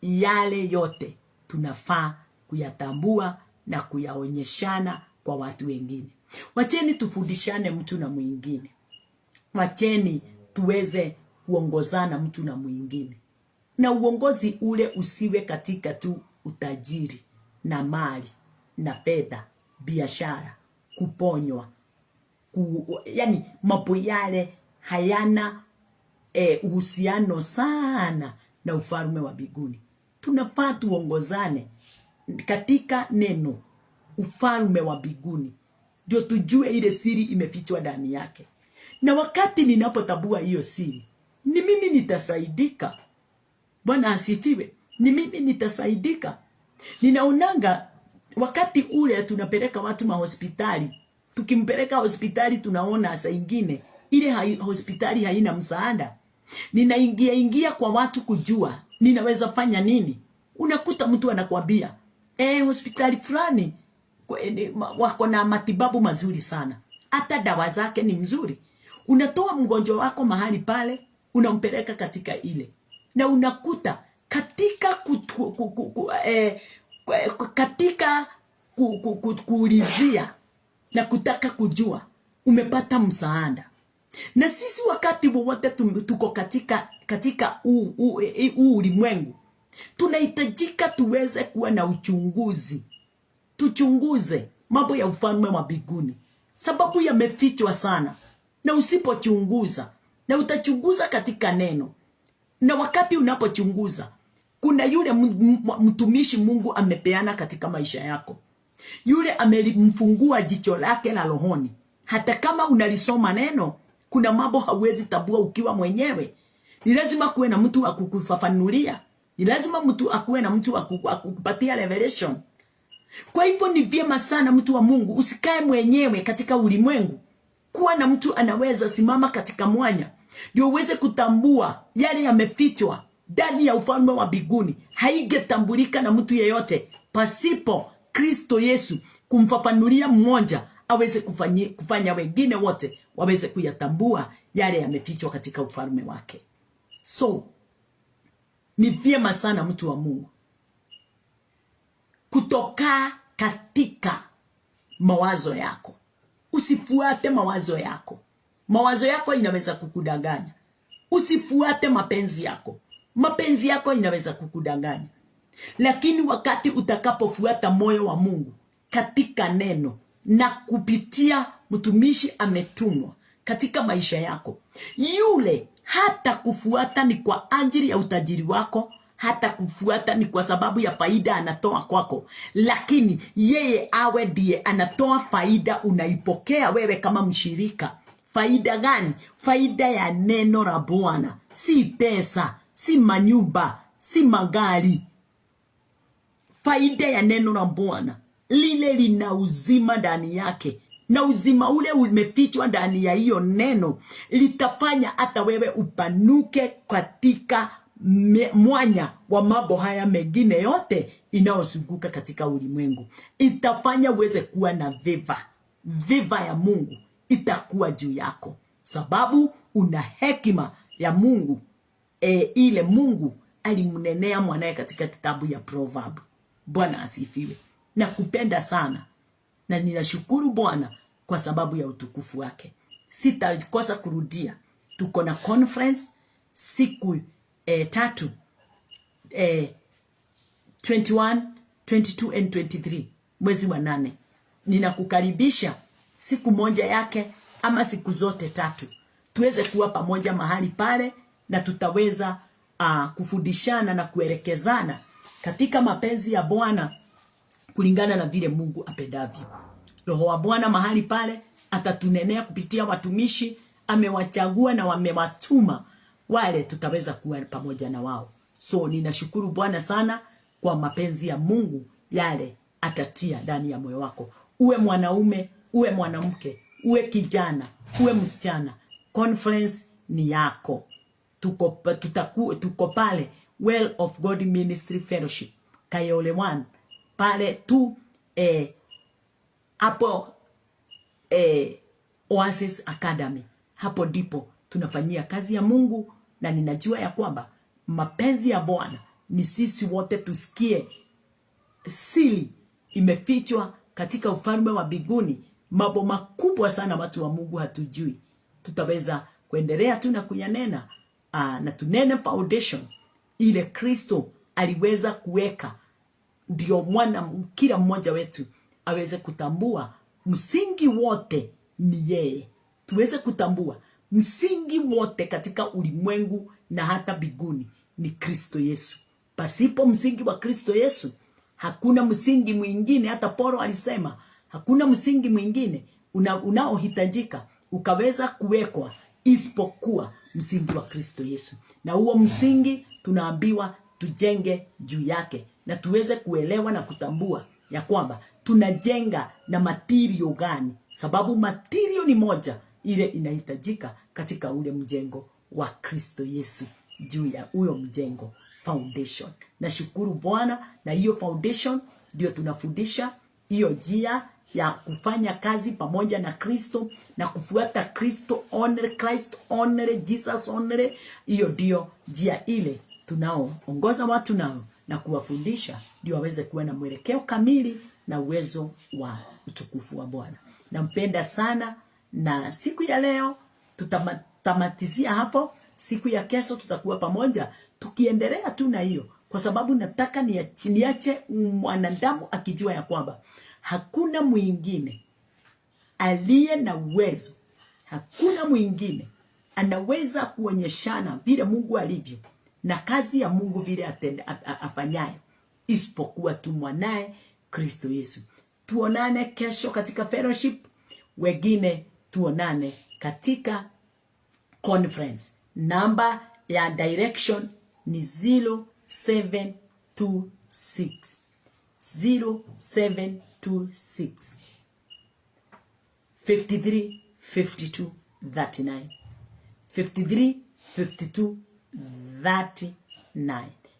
yale yote tunafaa kuyatambua na kuyaonyeshana kwa watu wengine. Wacheni tufundishane mtu na mwingine. Wacheni tuweze kuongozana mtu na mwingine. Na uongozi ule usiwe katika tu utajiri na mali na fedha, biashara, kuponywa. Yani mambo yale hayana uhusiano sana na ufalme wa mbinguni. Tunafaa tuongozane katika neno, ufalme wa mbinguni, ndio tujue ile siri imefichwa ndani yake. Na wakati ninapotambua hiyo siri, ni mimi nitasaidika. Bwana asifiwe. Ni mimi nitasaidika. Ninaonanga wakati ule tunapeleka watu mahospitali, Tukimpeleka hospitali tunaona saa ingine ile hospitali haina msaada. Ninaingia kwa watu kujua ninaweza fanya nini. Unakuta mtu anakuambia hospitali fulani wako na matibabu mazuri sana, hata dawa zake ni mzuri. Unatoa mgonjwa wako mahali pale, unampeleka katika ile, na unakuta katika kuulizia na kutaka kujua umepata msaada. Na sisi wakati wowote tuko katika ulimwengu, tunahitajika tuweze kuwa na uchunguzi. Tuchunguze mambo ya ufalme wa mbinguni, sababu yamefichwa sana. Na usipochunguza, na utachunguza katika neno, na wakati unapochunguza, kuna yule mtumishi Mungu amepeana katika maisha yako, yule amemfungua jicho lake la rohoni. Hata kama unalisoma neno, kuna mambo hauwezi tabua ukiwa mwenyewe. Ni lazima kuwe na mtu akukufafanulia. Ni lazima mtu akuwe na mtu akukupatia revelation. Kwa hivyo ni vyema sana mtu wa Mungu usikae mwenyewe katika ulimwengu. Kuwa na mtu anaweza simama katika mwanya, ndio uweze kutambua yale yamefichwa ndani ya ufalme wa mbinguni. Haigetambulika na mtu yeyote pasipo Kristo Yesu kumfafanulia mmoja, aweze kufanya wengine wote waweze kuyatambua yale yamefichwa katika ufalme wake. So ni vyema sana mtu wa Mungu kutoka katika mawazo yako. Usifuate mawazo yako. Mawazo yako inaweza kukudanganya. Usifuate mapenzi yako. Mapenzi yako inaweza kukudanganya. Lakini wakati utakapofuata moyo wa Mungu katika neno na kupitia mtumishi ametumwa katika maisha yako, yule hata kufuata ni kwa ajili ya utajiri wako, hata kufuata ni kwa sababu ya faida anatoa kwako, lakini yeye awe ndiye anatoa faida, unaipokea wewe kama mshirika. Faida gani? Faida ya neno la Bwana, si pesa, si manyumba, si magari. Faida ya neno la Bwana, lile lina uzima ndani yake, na uzima ule umefichwa ndani ya hiyo neno litafanya hata wewe upanuke katika mwanya wa mambo haya mengine yote inayozunguka katika ulimwengu. Itafanya uweze kuwa na viva ya Mungu itakuwa juu yako, sababu una hekima ya Mungu, ile Mungu alimnenea mwanae katika kitabu ya Proverb. Bwana asifiwe. Na kupenda sana, na ninashukuru Bwana kwa sababu ya utukufu wake. Sitakosa kurudia, tuko na conference siku 3 21, 22 and 23 mwezi wa 8. Ninakukaribisha siku moja yake ama siku zote 3 tuweze kuwa pamoja mahali pale, na tutaweza kufundishana na kuelekezana katika mapenzi ya Bwana kulingana na vile Mungu apendavyo. Roho wa Bwana mahali pale atatunenea kupitia watumishi amewachagua na wamewatuma, wale tutaweza kuwa pamoja na wao. So ninashukuru Bwana sana kwa mapenzi ya Mungu yale atatia ndani ya moyo wako. Uwe mwanaume, uwe mwanamke, uwe kijana, uwe msichana, conference ni yako. Tuko pale Well of God Ministry Fellowship Kayole 1 pale tu hapo Oasis Academy. Hapo ndipo tunafanyia kazi ya Mungu, na ninajua ya kwamba mapenzi ya Bwana ni sisi wote tusikie siri imefichwa katika ufalme wa mbinguni, mambo makubwa sana watu wa Mungu hatujui. Tutaweza kuendelea tu na kuyanena na tunene foundation ile Kristo aliweza kuweka, ndio kila mmoja wetu aweze kutambua msingi wote ni yeye. Tuweze kutambua msingi wote katika ulimwengu na hata mbinguni ni Kristo Yesu. Pasipo msingi wa Kristo Yesu hakuna msingi mwingine. Hata Paulo alisema hakuna msingi mwingine unaohitajika ukaweza kuwekwa isipokuwa msingi wa Kristo Yesu. Na huo msingi tunaambiwa tujenge juu yake, na tuweze kuelewa na kutambua ya kwamba tunajenga na material gani, sababu material ni moja ile inahitajika katika ule mjengo wa Kristo Yesu. Juu ya huyo mjengo, foundation. Nashukuru Bwana, na hiyo foundation ndio tunafundisha hiyo njia ya kufanya kazi pamoja na Kristo na kufuata Kristo only, Christ only, Jesus only. Hiyo ndio njia ile tunaoongoza watu nao na kuwafundisha ndio waweze kuwa na mwelekeo kamili na uwezo wa utukufu wa Bwana. Nampenda sana, na siku ya leo tutatamatizia hapo. Siku ya kesho tutakuwa pamoja tukiendelea tu na hiyo, kwa sababu nataka niache mwanadamu akijua ya kwamba hakuna mwingine aliye na uwezo, hakuna mwingine anaweza kuonyeshana vile Mungu alivyo na kazi ya Mungu vile afanyayo isipokuwa tu mwanae Kristo Yesu. Tuonane kesho katika fellowship, wengine tuonane katika conference. Namba ya direction ni 0726 53 52 39 53 52 39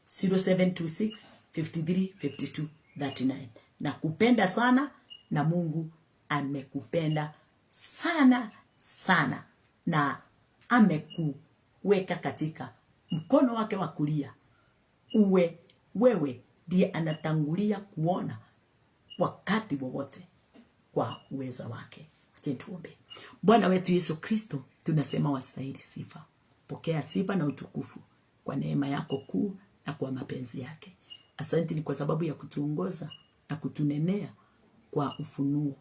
0726 53 52 39. Na kupenda sana, na Mungu amekupenda sana sana, na amekuweka katika mkono wake wa kulia. Wewe ndiye anatangulia kuona wakati wowote kwa uweza wake. Acha tuombe. Bwana wetu Yesu Kristo, tunasema wastahili sifa. Pokea sifa na utukufu kwa neema yako kuu na kwa mapenzi yake. Asante ni kwa sababu ya kutuongoza na kutunenea kwa ufunuo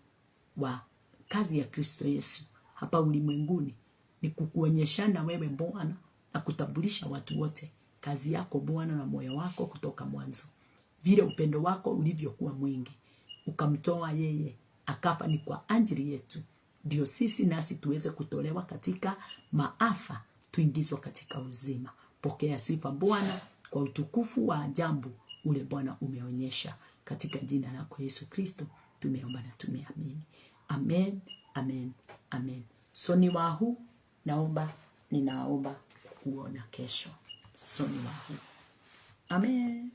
wa kazi ya Kristo Yesu hapa ulimwenguni. Ni kukuonyeshana wewe Bwana na kutambulisha watu wote kazi yako Bwana na moyo wako kutoka mwanzo. Vile upendo wako ulivyokuwa mwingi, ukamtoa yeye akafa ni kwa ajili yetu, ndio sisi nasi tuweze kutolewa katika maafa, tuingizwe katika uzima. Pokea sifa Bwana kwa utukufu wa ajabu ule Bwana umeonyesha, katika jina lako Yesu Kristo tumeomba na tumeamini. Amen, amen, amen. Soni wahu, ninaomba kuona kesho. Soni wahu. Amen.